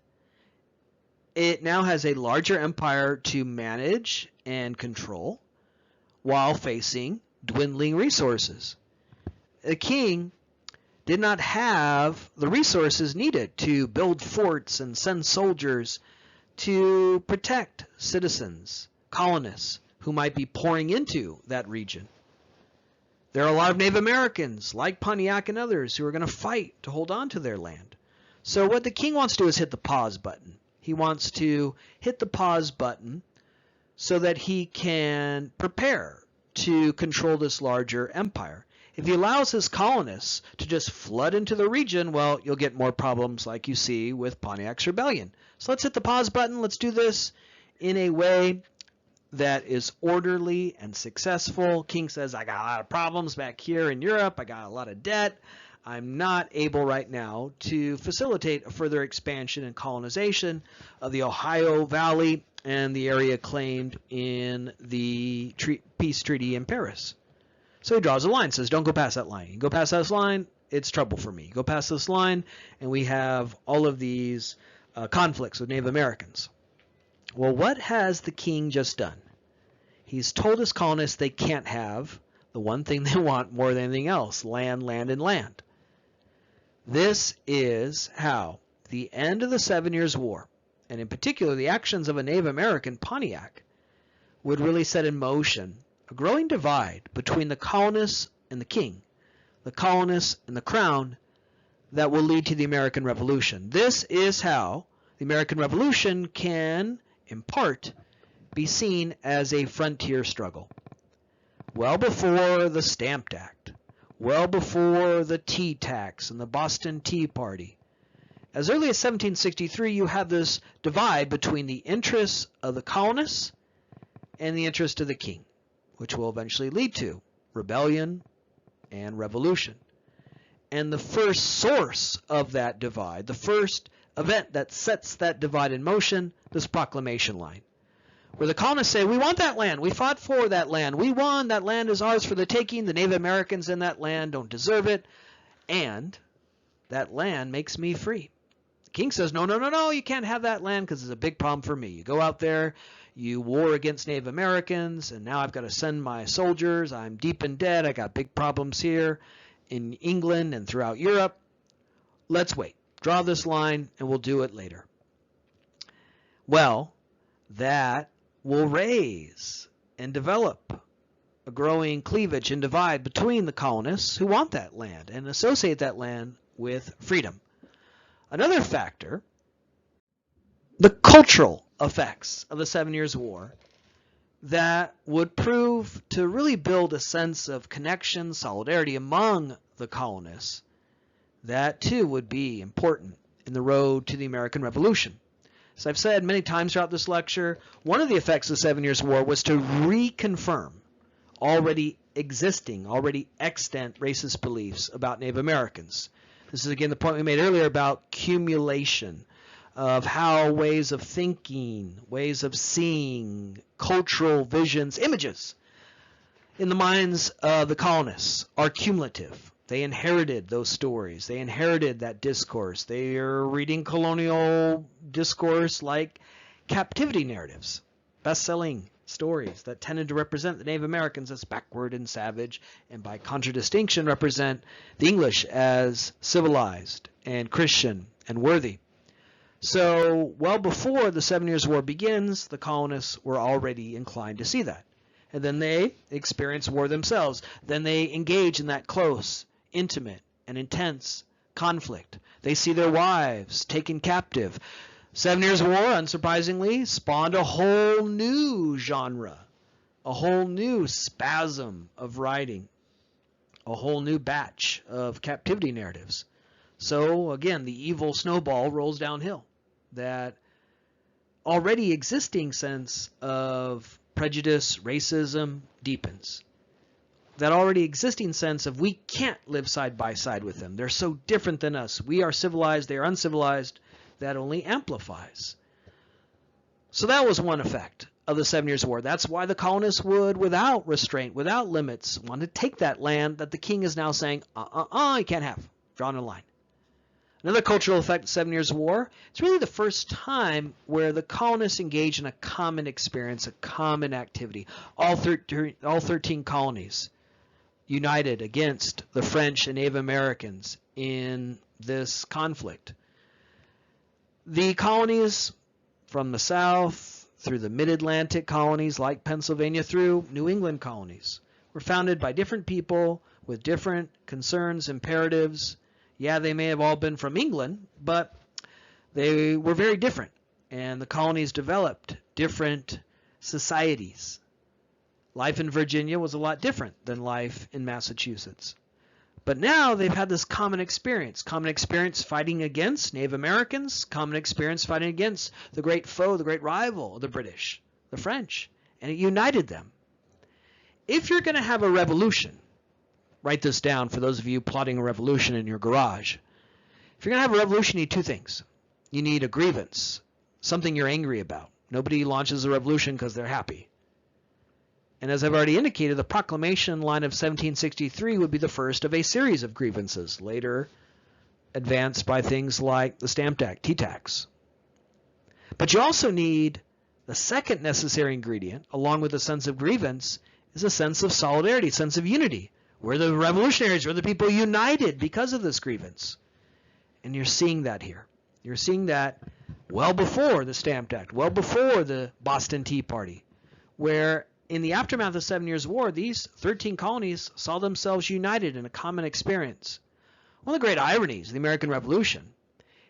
It now has a larger empire to manage and control while facing dwindling resources. The king did not have the resources needed to build forts and send soldiers to protect citizens, colonists who might be pouring into that region. There are a lot of Native Americans, like Pontiac and others, who are going to fight to hold on to their land. So what the king wants to do is hit the pause button. He wants to hit the pause button so that he can prepare to control this larger empire. If he allows his colonists to just flood into the region, well, you'll get more problems like you see with Pontiac's rebellion. So let's hit the pause button. Let's do this in a way that is orderly and successful. King says, I got a lot of problems back here in Europe. I got a lot of debt. I'm not able right now to facilitate a further expansion and colonization of the Ohio Valley and the area claimed in the peace treaty in Paris. So he draws a line, says, don't go past that line. You go past this line, it's trouble for me. You go past this line, and we have all of these conflicts with Native Americans. Well, what has the king just done? He's told his colonists they can't have the one thing they want more than anything else, land, land, and land. This is how the end of the 7 Years' War, and in particular the actions of a Native American, Pontiac, would really set in motion a growing divide between the colonists and the king, the colonists and the crown, that will lead to the American Revolution. This is how the American Revolution can, in part, be seen as a frontier struggle. Well before the Stamp Act, well before the tea tax and the Boston Tea Party. As early as 1763, you have this divide between the interests of the colonists and the interest of the king, which will eventually lead to rebellion and revolution. And the first source of that divide, the first event that sets that divide in motion, this proclamation line, where the colonists say, we want that land, we fought for that land, we won, that land is ours for the taking, the Native Americans in that land don't deserve it, and that land makes me free. The king says, no, no, no, no, you can't have that land because it's a big problem for me. You go out there, you war against Native Americans, and now I've got to send my soldiers, I'm deep in debt, I got big problems here in England and throughout Europe. Let's wait. Draw this line and we'll do it later. Well, that will raise and develop a growing cleavage and divide between the colonists who want that land and associate that land with freedom. Another factor, the cultural effects of the 7 Years' War that would prove to really build a sense of connection, solidarity among the colonists. That too would be important in the road to the American Revolution. As I've said many times throughout this lecture, one of the effects of the 7 Years' War was to reconfirm already existing, already extant racist beliefs about Native Americans. This is again the point we made earlier about accumulation of how ways of thinking, ways of seeing, cultural visions, images in the minds of the colonists are cumulative. They inherited those stories. They inherited that discourse. They are reading colonial discourse like captivity narratives, best-selling stories that tended to represent the Native Americans as backward and savage, and by contradistinction represent the English as civilized and Christian and worthy. So well before the 7 Years' War begins, the colonists were already inclined to see that. And then they experience war themselves. Then they engage in that close, intimate, and intense conflict. They see their wives taken captive. 7 Years' War, unsurprisingly, spawned a whole new genre, a whole new spasm of writing, a whole new batch of captivity narratives. So again, the evil snowball rolls downhill. That already existing sense of prejudice, racism deepens. That already existing sense of we can't live side by side with them. They're so different than us. We are civilized, they are uncivilized. That only amplifies. So that was one effect of the 7 Years' War. That's why the colonists would, without restraint, without limits, want to take that land that the king is now saying, you can't have. Drawn a line. Another cultural effect of the 7 Years' War, it's really the first time where the colonists engage in a common experience, a common activity. All 13 colonies united against the French and Native Americans in this conflict. The colonies from the south through the mid-Atlantic colonies like Pennsylvania through New England colonies were founded by different people with different concerns, imperatives. Yeah, they may have all been from England, but they were very different. And the colonies developed different societies. Life in Virginia was a lot different than life in Massachusetts. But now they've had this common experience fighting against Native Americans, common experience fighting against the great foe, the great rival of the British, the French, and it united them. If you're going to have a revolution, write this down for those of you plotting a revolution in your garage. If you're going to have a revolution, you need two things. You need a grievance, something you're angry about. Nobody launches a revolution because they're happy. And as I've already indicated, the proclamation line of 1763 would be the first of a series of grievances, later advanced by things like the Stamp Act, tea tax. But you also need the second necessary ingredient, along with a sense of grievance, is a sense of solidarity, a sense of unity. We're the revolutionaries, we're the people united because of this grievance. And you're seeing that here. You're seeing that well before the Stamp Act, well before the Boston Tea Party, where in the aftermath of the 7 Years' War, these 13 colonies saw themselves united in a common experience. One of the great ironies of the American Revolution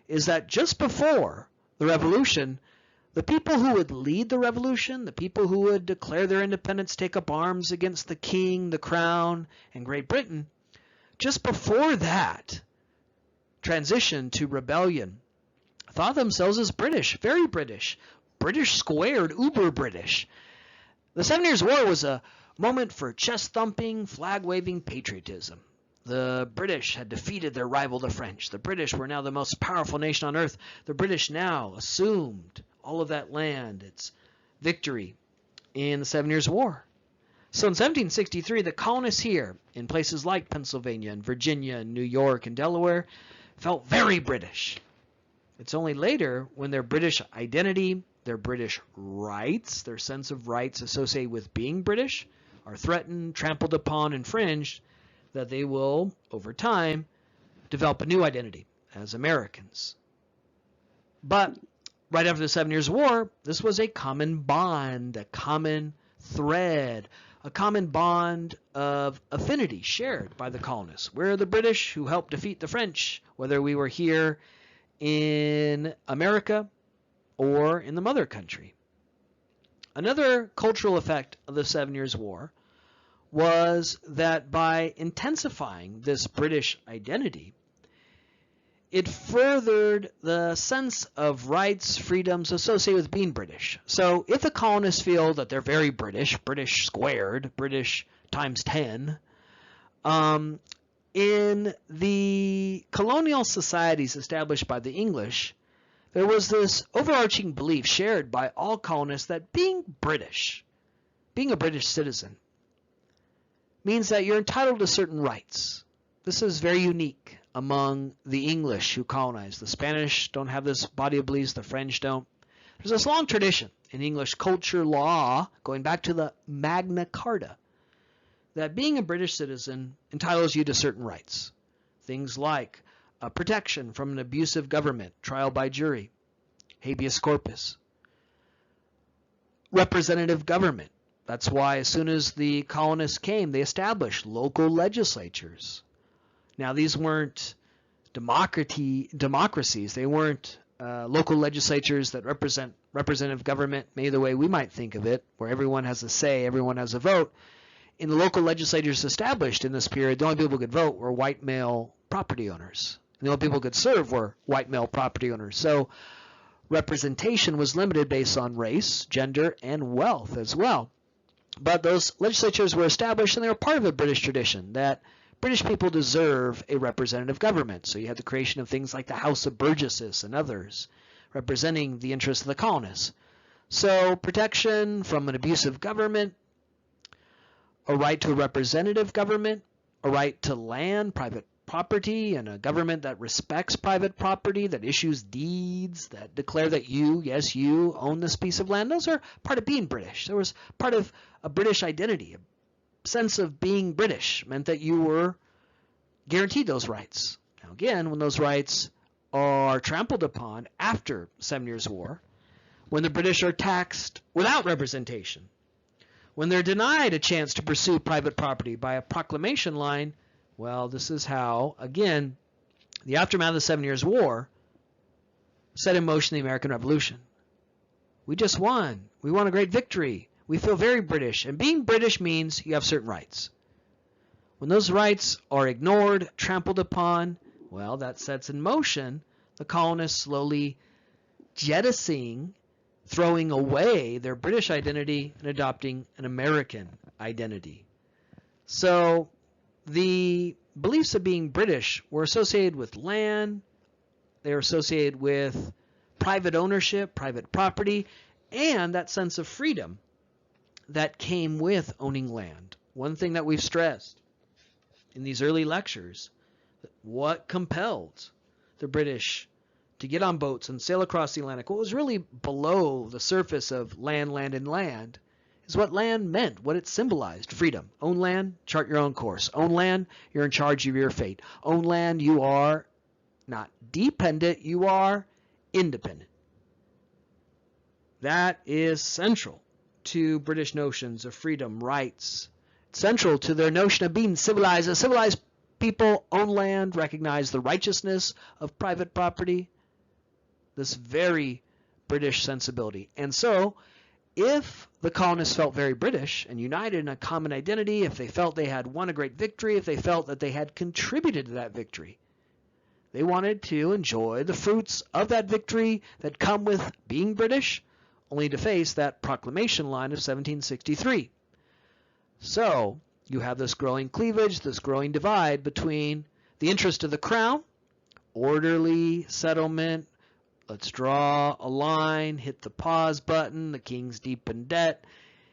is that just before the Revolution, the people who would lead the revolution, the people who would declare their independence, take up arms against the king, the crown, and Great Britain, just before that transition to rebellion, thought of themselves as British, very British, British squared, uber British. The 7 Years' War was a moment for chest-thumping, flag-waving patriotism. The British had defeated their rival, the French. The British were now the most powerful nation on earth. The British now assumed all of that land, its victory in the 7 Years' War. So in 1763, the colonists here, in places like Pennsylvania and Virginia and New York and Delaware, felt very British. It's only later when their British identity, their British rights, their sense of rights associated with being British, are threatened, trampled upon, infringed, that they will, over time, develop a new identity as Americans. But right after the 7 Years' War, this was a common bond, a common thread, a common bond of affinity shared by the colonists. We're the British who helped defeat the French, whether we were here in America or in the mother country. Another cultural effect of the 7 Years' War was that by intensifying this British identity, it furthered the sense of rights, freedoms associated with being British. So if the colonists feel that they're very British, British squared, British times 10, in the colonial societies established by the English, there was this overarching belief shared by all colonists that being British, being a British citizen, means that you're entitled to certain rights. This is very unique among the English who colonized. The Spanish don't have this body of beliefs. The French don't. There's this long tradition in English culture law, going back to the Magna Carta, that being a British citizen entitles you to certain rights. Things like protection from an abusive government, trial by jury, habeas corpus, representative government. That's why as soon as the colonists came, they established local legislatures. Now, these weren't democracies. They weren't local legislatures that represent representative government, maybe the way we might think of it, where everyone has a say, everyone has a vote. In the local legislatures established in this period, the only people who could vote were white male property owners. And the only people who could serve were white male property owners. So representation was limited based on race, gender, and wealth as well. But those legislatures were established, and they were part of a British tradition that British people deserve a representative government. So you had the creation of things like the House of Burgesses and others representing the interests of the colonists. So protection from an abusive government, a right to a representative government, a right to land, private property, and a government that respects private property, that issues deeds, that declare that you, yes, you own this piece of land. Those are part of being British. There was part of a British identity. A sense of being British meant that you were guaranteed those rights. Now again, when those rights are trampled upon after 7 Years' War, when the British are taxed without representation, when they're denied a chance to pursue private property by a proclamation line, well, this is how, again, the aftermath of the 7 Years' War set in motion the American Revolution. We just won. We won a great victory. We feel very British. And being British means you have certain rights. When those rights are ignored, trampled upon, well, that sets in motion the colonists slowly jettisoning, throwing away their British identity and adopting an American identity. So the beliefs of being British were associated with land, they were associated with private ownership, private property, and that sense of freedom that came with owning land. One thing that we've stressed in these early lectures, what compelled the British to get on boats and sail across the Atlantic, what was really below the surface of land, and land, is what land meant, what it symbolized. Freedom. Own land, chart your own course. Own land, you're in charge of your fate. Own land, you are not dependent, you are independent. That is central to British notions of freedom, rights. It's central to their notion of being civilized, a civilized people own land, recognize the righteousness of private property. This very British sensibility. And so, if the colonists felt very British and united in a common identity, if they felt they had won a great victory, if they felt that they had contributed to that victory, they wanted to enjoy the fruits of that victory that come with being British, only to face that proclamation line of 1763. So, you have this growing cleavage, this growing divide between the interest of the crown, orderly settlement, let's draw a line, hit the pause button, the king's deep in debt.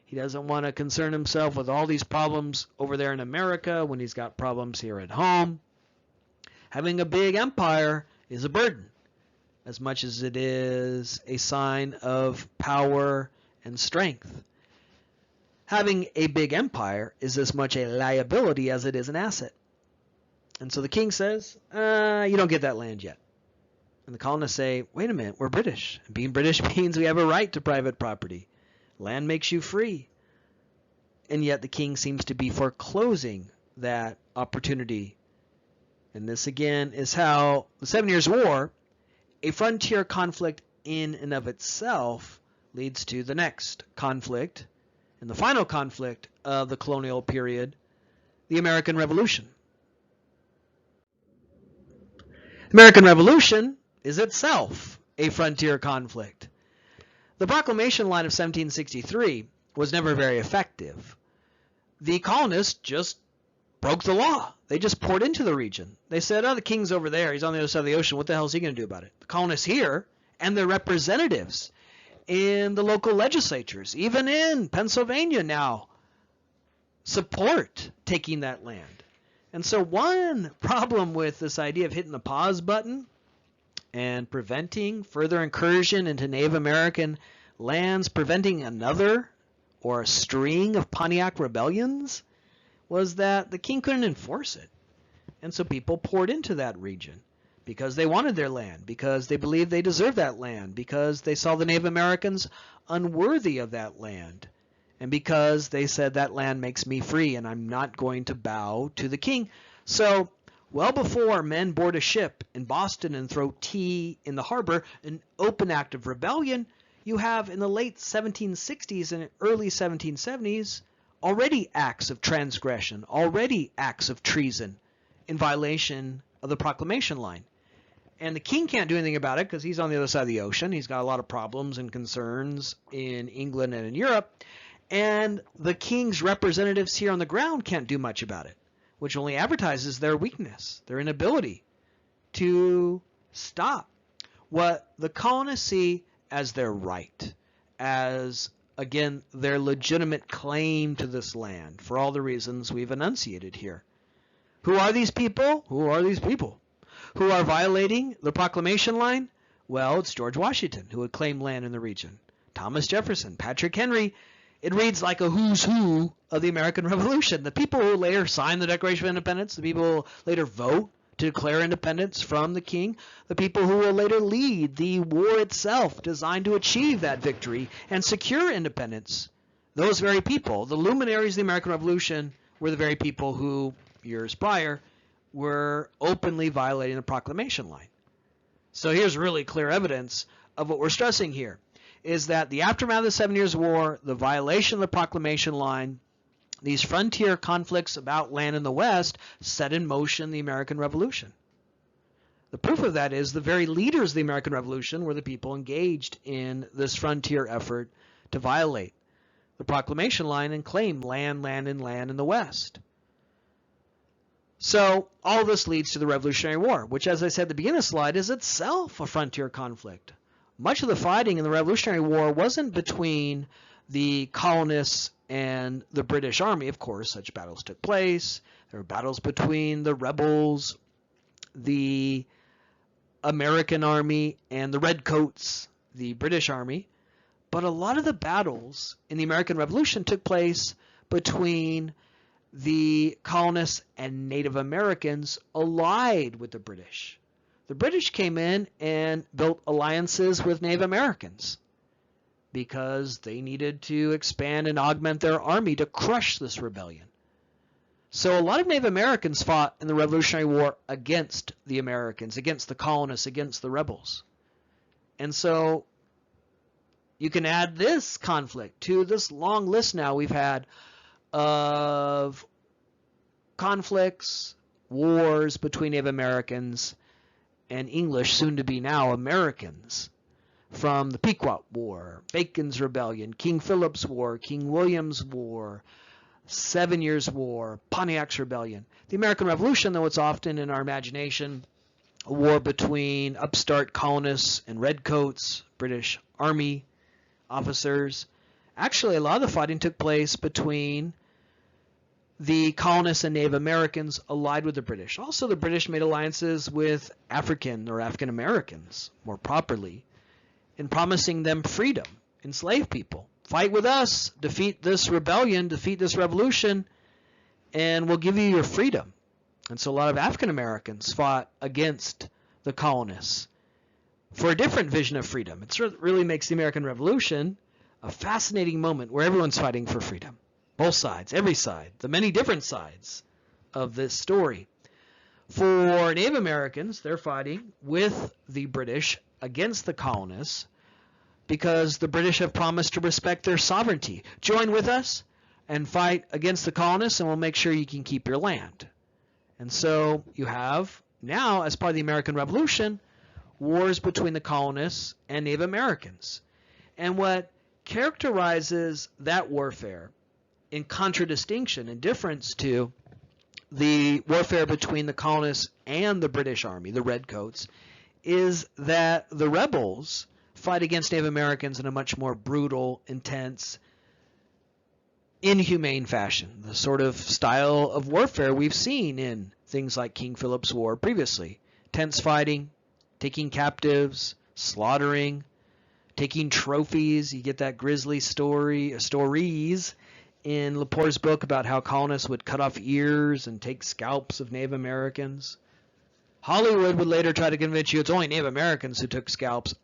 He doesn't want to concern himself with all these problems over there in America when he's got problems here at home. Having a big empire is a burden, as much as it is a sign of power and strength. Having a big empire is as much a liability as it is an asset. And so the king says, you don't get that land yet. And the colonists say, wait a minute, we're British. And being British means we have a right to private property. Land makes you free. And yet the king seems to be foreclosing that opportunity. And this again is how the 7 Years' War, a frontier conflict in and of itself, leads to the next conflict, and the final conflict of the colonial period, the American Revolution. The American Revolution is itself a frontier conflict. The proclamation line of 1763 was never very effective. The colonists just broke the law. They just poured into the region. They said, oh, the king's over there. He's on the other side of the ocean. What the hell is he going to do about it? The colonists here and their representatives in the local legislatures, even in Pennsylvania now, support taking that land. And so one problem with this idea of hitting the pause button and preventing further incursion into Native American lands, preventing another or a string of Pontiac rebellions, was that the king couldn't enforce it. And so people poured into that region because they wanted their land, because they believed they deserved that land, because they saw the Native Americans unworthy of that land, and because they said that land makes me free and I'm not going to bow to the king. So well before men board a ship in Boston and throw tea in the harbor, an open act of rebellion, you have in the late 1760s and early 1770s already acts of transgression, already acts of treason in violation of the proclamation line. And the king can't do anything about it because he's on the other side of the ocean. He's got a lot of problems and concerns in England and in Europe. And the king's representatives here on the ground can't do much about it, which only advertises their weakness, their inability to stop what the colonists see as their right, as, again, their legitimate claim to this land for all the reasons we've enunciated here. Who are these people? Who are these people? Who are violating the proclamation line? Well, it's George Washington, who would claim land in the region. Thomas Jefferson, Patrick Henry. It reads like a who's who of the American Revolution. The people who later signed the Declaration of Independence, the people who later vote to declare independence from the king, the people who will later lead the war itself designed to achieve that victory and secure independence. Those very people, the luminaries of the American Revolution, were the very people who, years prior, were openly violating the proclamation line. So here's really clear evidence of what we're stressing here, is that the aftermath of the 7 Years' War, the violation of the proclamation line, these frontier conflicts about land in the West set in motion the American Revolution. The proof of that is the very leaders of the American Revolution were the people engaged in this frontier effort to violate the proclamation line and claim land in the West. So all this leads to the Revolutionary War, which, as I said at the beginning of the slide, is itself a frontier conflict. Much of the fighting in the Revolutionary War wasn't between the colonists and the British Army. Of course, such battles took place. There were battles between the rebels, the American Army, and the Redcoats, the British Army. But a lot of the battles in the American Revolution took place between the colonists and Native Americans allied with the British. The British came in and built alliances with Native Americans because they needed to expand and augment their army to crush this rebellion. So a lot of Native Americans fought in the Revolutionary War against the Americans, against the colonists, against the rebels. And so you can add this conflict to this long list now we've had of conflicts, wars between Native Americans and English, soon to be now Americans, from the Pequot War, Bacon's Rebellion, King Philip's War, King William's War, 7 Years' War, Pontiac's Rebellion. The American Revolution, though it's often in our imagination a war between upstart colonists and redcoats, British Army officers. Actually, a lot of the fighting took place between the colonists and Native Americans allied with the British. Also, the British made alliances with African or African Americans, more properly, in promising them freedom, enslaved people. Fight with us, defeat this rebellion, defeat this revolution, and we'll give you your freedom. And so a lot of African Americans fought against the colonists for a different vision of freedom. It really makes the American Revolution a fascinating moment where everyone's fighting for freedom. Both sides, every side, the many different sides of this story. For Native Americans, they're fighting with the British against the colonists because the British have promised to respect their sovereignty. Join with us and fight against the colonists, and we'll make sure you can keep your land. And so you have now, as part of the American Revolution, wars between the colonists and Native Americans. And what characterizes that warfare in contradistinction and difference to the warfare between the colonists and the British Army, the Redcoats, is that the rebels fight against Native Americans in a much more brutal, intense, inhumane fashion, the sort of style of warfare we've seen in things like King Philip's War previously. Tense fighting, taking captives, slaughtering, taking trophies. You get that grisly stories in Lepore's book about how colonists would cut off ears and take scalps of Native Americans. Hollywood would later try to convince you it's only Native Americans who took scalps.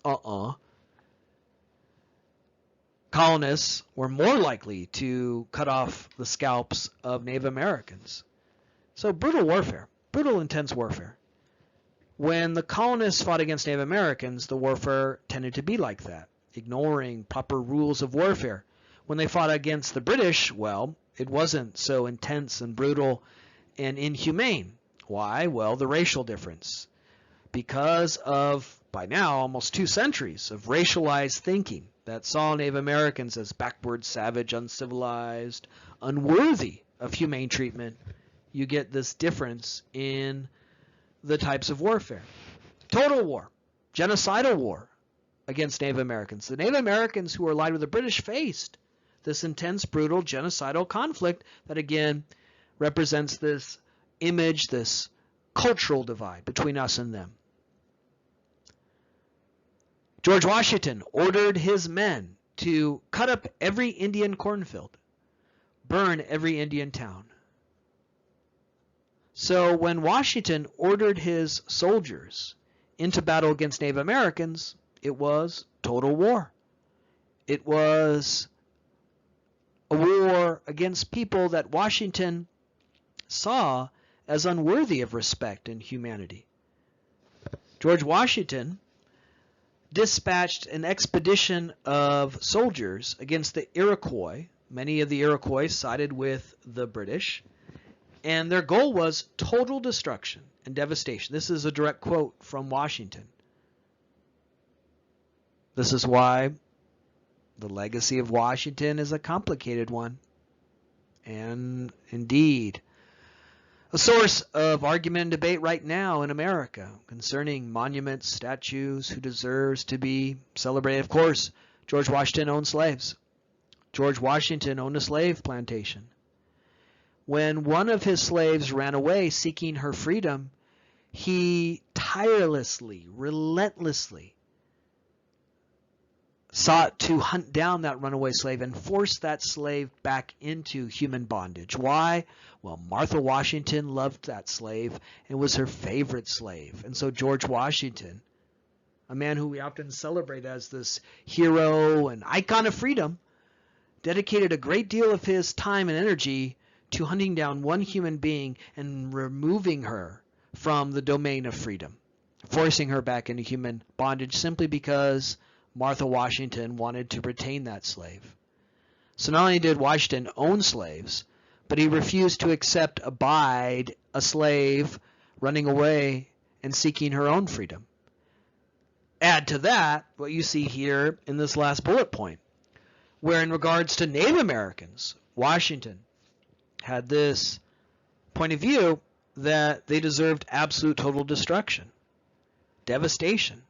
Colonists were more likely to cut off the scalps of Native Americans. So brutal warfare, brutal, intense warfare. When the colonists fought against Native Americans, the warfare tended to be like that, ignoring proper rules of warfare. When they fought against the British, well, it wasn't so intense and brutal and inhumane. Why? Well, the racial difference. Because of, by now, almost 2 centuries of racialized thinking that saw Native Americans as backward, savage, uncivilized, unworthy of humane treatment, you get this difference in the types of warfare. Total war, genocidal war against Native Americans. The Native Americans who were allied with the British faced this intense, brutal, genocidal conflict that again represents this image, this cultural divide between us and them. George Washington ordered his men to cut up every Indian cornfield, burn every Indian town. So when Washington ordered his soldiers into battle against Native Americans, it was total war. It was a war against people that Washington saw as unworthy of respect and humanity. George Washington dispatched an expedition of soldiers against the Iroquois. Many of the Iroquois sided with the British, and their goal was total destruction and devastation. This is a direct quote from Washington. This is why the legacy of Washington is a complicated one, and indeed a source of argument and debate right now in America concerning monuments, statues, who deserves to be celebrated. Of course, George Washington owned slaves. George Washington owned a slave plantation. When one of his slaves ran away seeking her freedom, he tirelessly, relentlessly sought to hunt down that runaway slave and force that slave back into human bondage. Why? Well, Martha Washington loved that slave and was her favorite slave. And so George Washington, a man who we often celebrate as this hero and icon of freedom, dedicated a great deal of his time and energy to hunting down one human being and removing her from the domain of freedom, forcing her back into human bondage simply because Martha Washington wanted to retain that slave. So not only did Washington own slaves, but he refused to abide a slave running away and seeking her own freedom. Add to that what you see here in this last bullet point, where in regards to Native Americans, Washington had this point of view that they deserved absolute total destruction, devastation,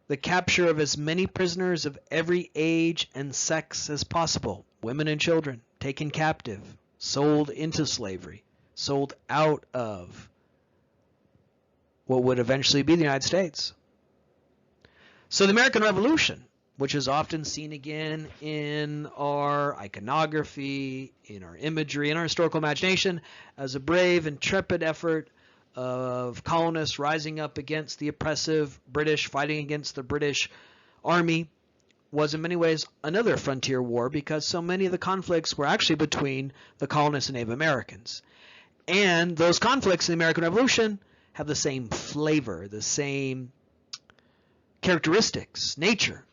the capture of as many prisoners of every age and sex as possible, women and children taken captive, sold into slavery, sold out of what would eventually be the United States. So the American Revolution, which is often seen again in our iconography, in our imagery, in our historical imagination, as a brave, intrepid effort of colonists rising up against the oppressive British, fighting against the British army, was in many ways another frontier war because so many of the conflicts were actually between the colonists and Native Americans. And those conflicts in the American Revolution have the same flavor, the same characteristics, nature,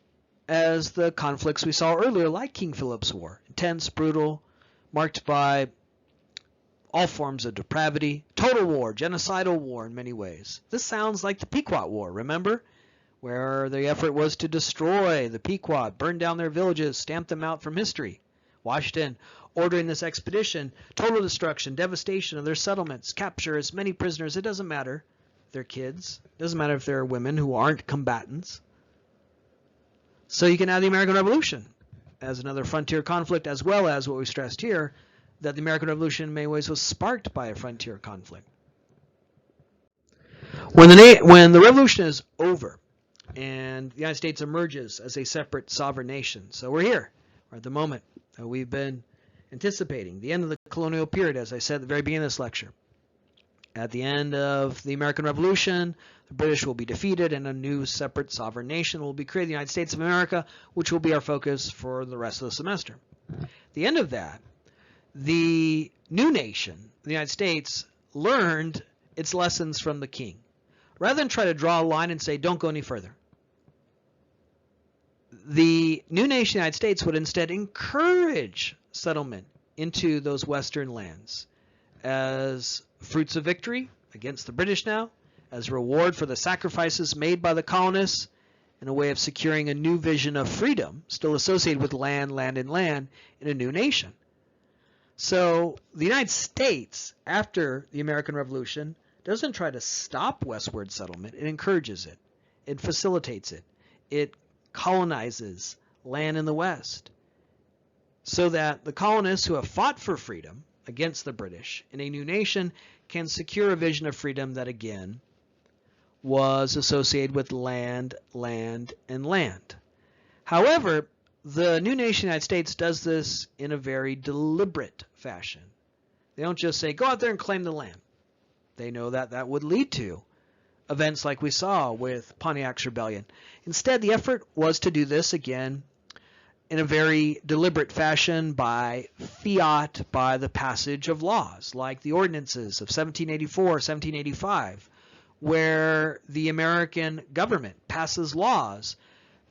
as the conflicts we saw earlier, like King Philip's War. Intense, brutal, marked by all forms of depravity, total war, genocidal war in many ways. This sounds like the Pequot War, remember? Where the effort was to destroy the Pequot, burn down their villages, stamp them out from history. Washington ordering this expedition, total destruction, devastation of their settlements, capture as many prisoners, it doesn't matter. They're kids. It doesn't matter if they're women who aren't combatants. So you can have the American Revolution as another frontier conflict, as well as what we stressed here, that the American Revolution in many ways was sparked by a frontier conflict. When the revolution is over and the United States emerges as a separate sovereign nation, so we're here, we're at the moment that we've been anticipating, the end of the colonial period, as I said at the very beginning of this lecture. At the end of the American Revolution, the British will be defeated and a new separate sovereign nation will be created, the United States of America, which will be our focus for the rest of the semester. At the end of that, the new nation, the United States, learned its lessons from the king. Rather than try to draw a line and say, don't go any further, the new nation, the United States, would instead encourage settlement into those western lands as fruits of victory against the British now, as reward for the sacrifices made by the colonists, in a way of securing a new vision of freedom, still associated with land, land, and land, in a new nation. So the United States, after the American Revolution, doesn't try to stop westward settlement. It encourages it. It facilitates it. It colonizes land in the West so that the colonists who have fought for freedom against the British in a new nation can secure a vision of freedom that again was associated with land, land, and land. However, the new nation United States does this in a very deliberate fashion. They don't just say, go out there and claim the land. They know that that would lead to events like we saw with Pontiac's rebellion. Instead, the effort was to do this again in a very deliberate fashion by fiat, by the passage of laws, like the ordinances of 1784, 1785, where the American government passes laws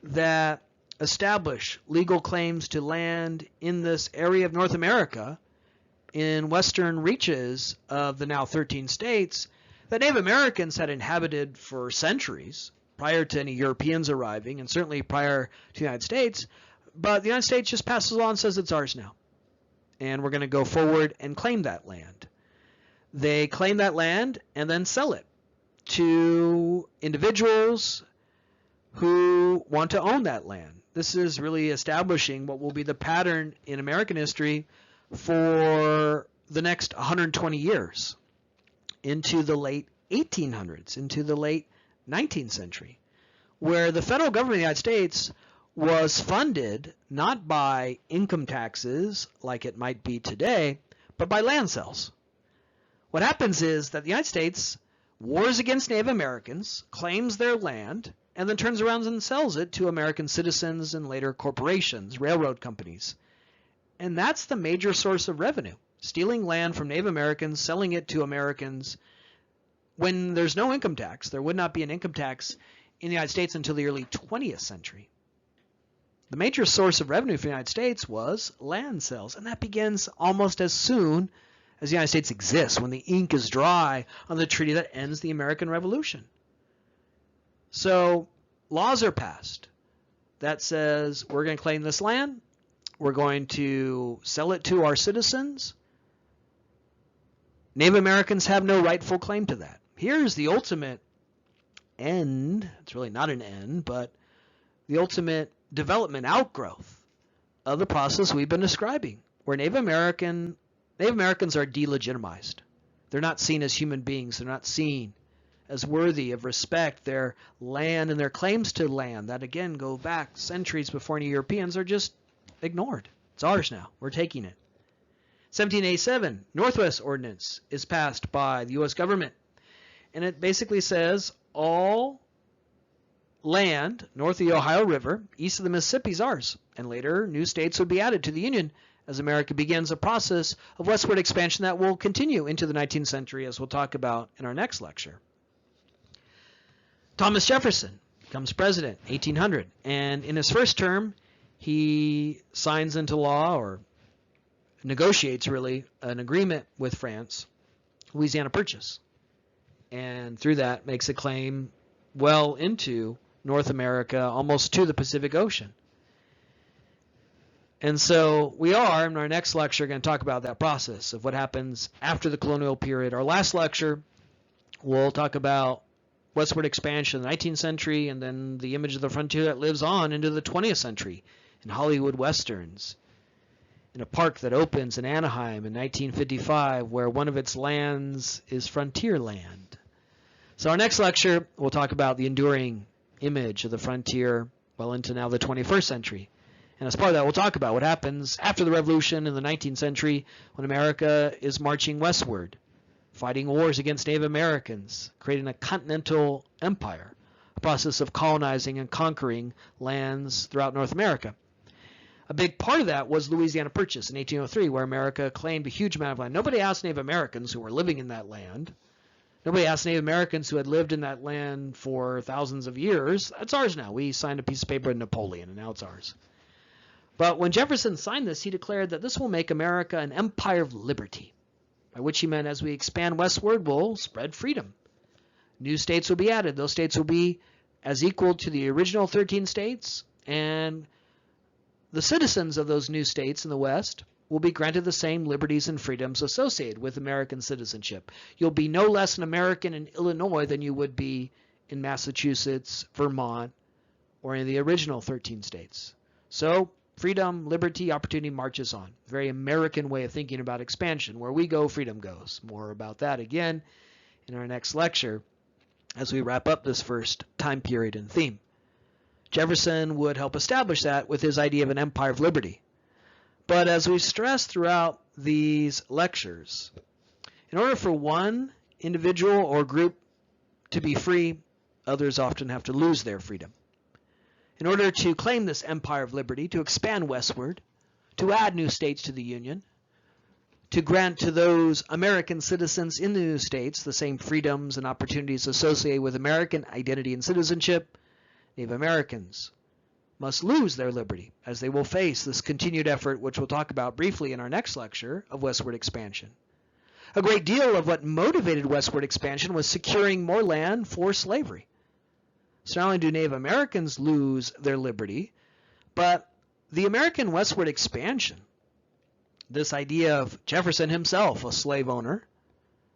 that establish legal claims to land in this area of North America, in western reaches of the now 13 states, that Native Americans had inhabited for centuries prior to any Europeans arriving, and certainly prior to the United States. But the United States just passes a law and says it's ours now. And we're going to go forward and claim that land. They claim that land and then sell it to individuals who want to own that land. This is really establishing what will be the pattern in American history for the next 120 years, into the late 1800s, into the late 19th century, where the federal government of the United States was funded not by income taxes like it might be today, but by land sales. What happens is that the United States wars against Native Americans, claims their land, and then turns around and sells it to American citizens and later corporations, railroad companies. And that's the major source of revenue. stealing land from Native Americans, selling it to Americans when there's no income tax. There would not be an income tax in the United States until the early 20th century. The major source of revenue for the United States was land sales, and that begins almost as soon as the United States exists, when the ink is dry on the treaty that ends the American Revolution. So laws are passed that says we're going to claim this land, we're going to sell it to our citizens. Native Americans have no rightful claim to that. Here's the ultimate end. It's really not an end, but the ultimate development outgrowth of the process we've been describing, where Native Americans are delegitimized. They're not seen as human beings. They're not seen as worthy of respect. Their land and their claims to land that, again, go back centuries before any Europeans, are just ignored. It's ours now. We're taking it. 1787, Northwest Ordinance is passed by the U.S. government, and it basically says all land north of the Ohio River, east of the Mississippi, is ours, and later new states would be added to the Union as America begins a process of westward expansion that will continue into the 19th century, as we'll talk about in our next lecture. Thomas Jefferson becomes president, 1800, and in his first term, he signs into law, or negotiates really, an agreement with France, Louisiana Purchase, and through that makes a claim well into North America, almost to the Pacific Ocean. And so we are, in our next lecture, going to talk about that process of what happens after the colonial period. Our last lecture, we'll talk about westward expansion in the 19th century, and then the image of the frontier that lives on into the 20th century in Hollywood Westerns, in a park that opens in Anaheim in 1955, where one of its lands is frontier land. So our next lecture, we'll talk about the enduring image of the frontier well into now the 21st century. And as part of that, we'll talk about what happens after the Revolution in the 19th century, when America is marching westward, fighting wars against Native Americans, creating a continental empire, a process of colonizing and conquering lands throughout North America. A big part of that was Louisiana Purchase in 1803, where America claimed a huge amount of land. Nobody asked Native Americans who were living in that land. Nobody asked Native Americans who had lived in that land for thousands of years. It's ours now. We signed a piece of paper with Napoleon, and now it's ours. But when Jefferson signed this, he declared that this will make America an empire of liberty, by which he meant as we expand westward, we'll spread freedom. New states will be added. Those states will be as equal to the original 13 states, and the citizens of those new states in the West will be granted the same liberties and freedoms associated with American citizenship. You'll be no less an American in Illinois than you would be in Massachusetts, Vermont, or in the original 13 states. So freedom, liberty, opportunity marches on. Very American way of thinking about expansion. Where we go, freedom goes. More about that again in our next lecture as we wrap up this first time period and theme. Jefferson would help establish that with his idea of an empire of liberty. But as we stress throughout these lectures, in order for one individual or group to be free, others often have to lose their freedom. In order to claim this empire of liberty, to expand westward, to add new states to the Union, to grant to those American citizens in the new states the same freedoms and opportunities associated with American identity and citizenship, Native Americans must lose their liberty, as they will face this continued effort, which we'll talk about briefly in our next lecture, of westward expansion. A great deal of what motivated westward expansion was securing more land for slavery. So not only do Native Americans lose their liberty, but the American westward expansion, this idea of Jefferson himself, a slave owner,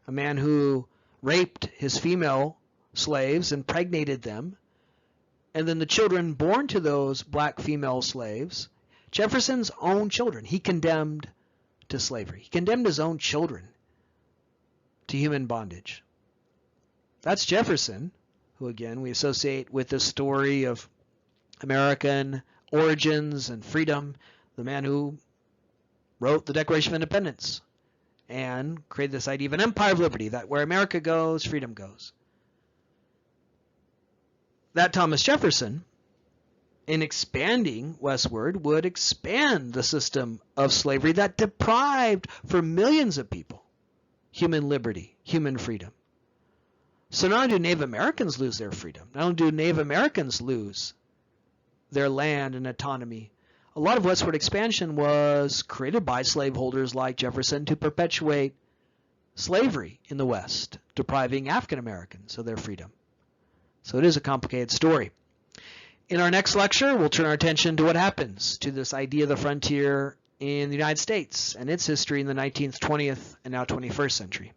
a man who raped his female slaves, impregnated them, and then the children born to those black female slaves, Jefferson's own children, he condemned to slavery. He condemned his own children to human bondage. That's Jefferson, who again we associate with the story of American origins and freedom, the man who wrote the Declaration of Independence and created this idea of an empire of liberty, that where America goes, freedom goes. That Thomas Jefferson in expanding westward, would expand the system of slavery that deprived for millions of people human liberty, human freedom. So not only do Native Americans lose their freedom, not only do Native Americans lose their land and autonomy, a lot of westward expansion was created by slaveholders like Jefferson to perpetuate slavery in the West, depriving African Americans of their freedom. So it is a complicated story. In our next lecture, we'll turn our attention to what happens to this idea of the frontier in the United States and its history in the 19th, 20th, and now 21st century.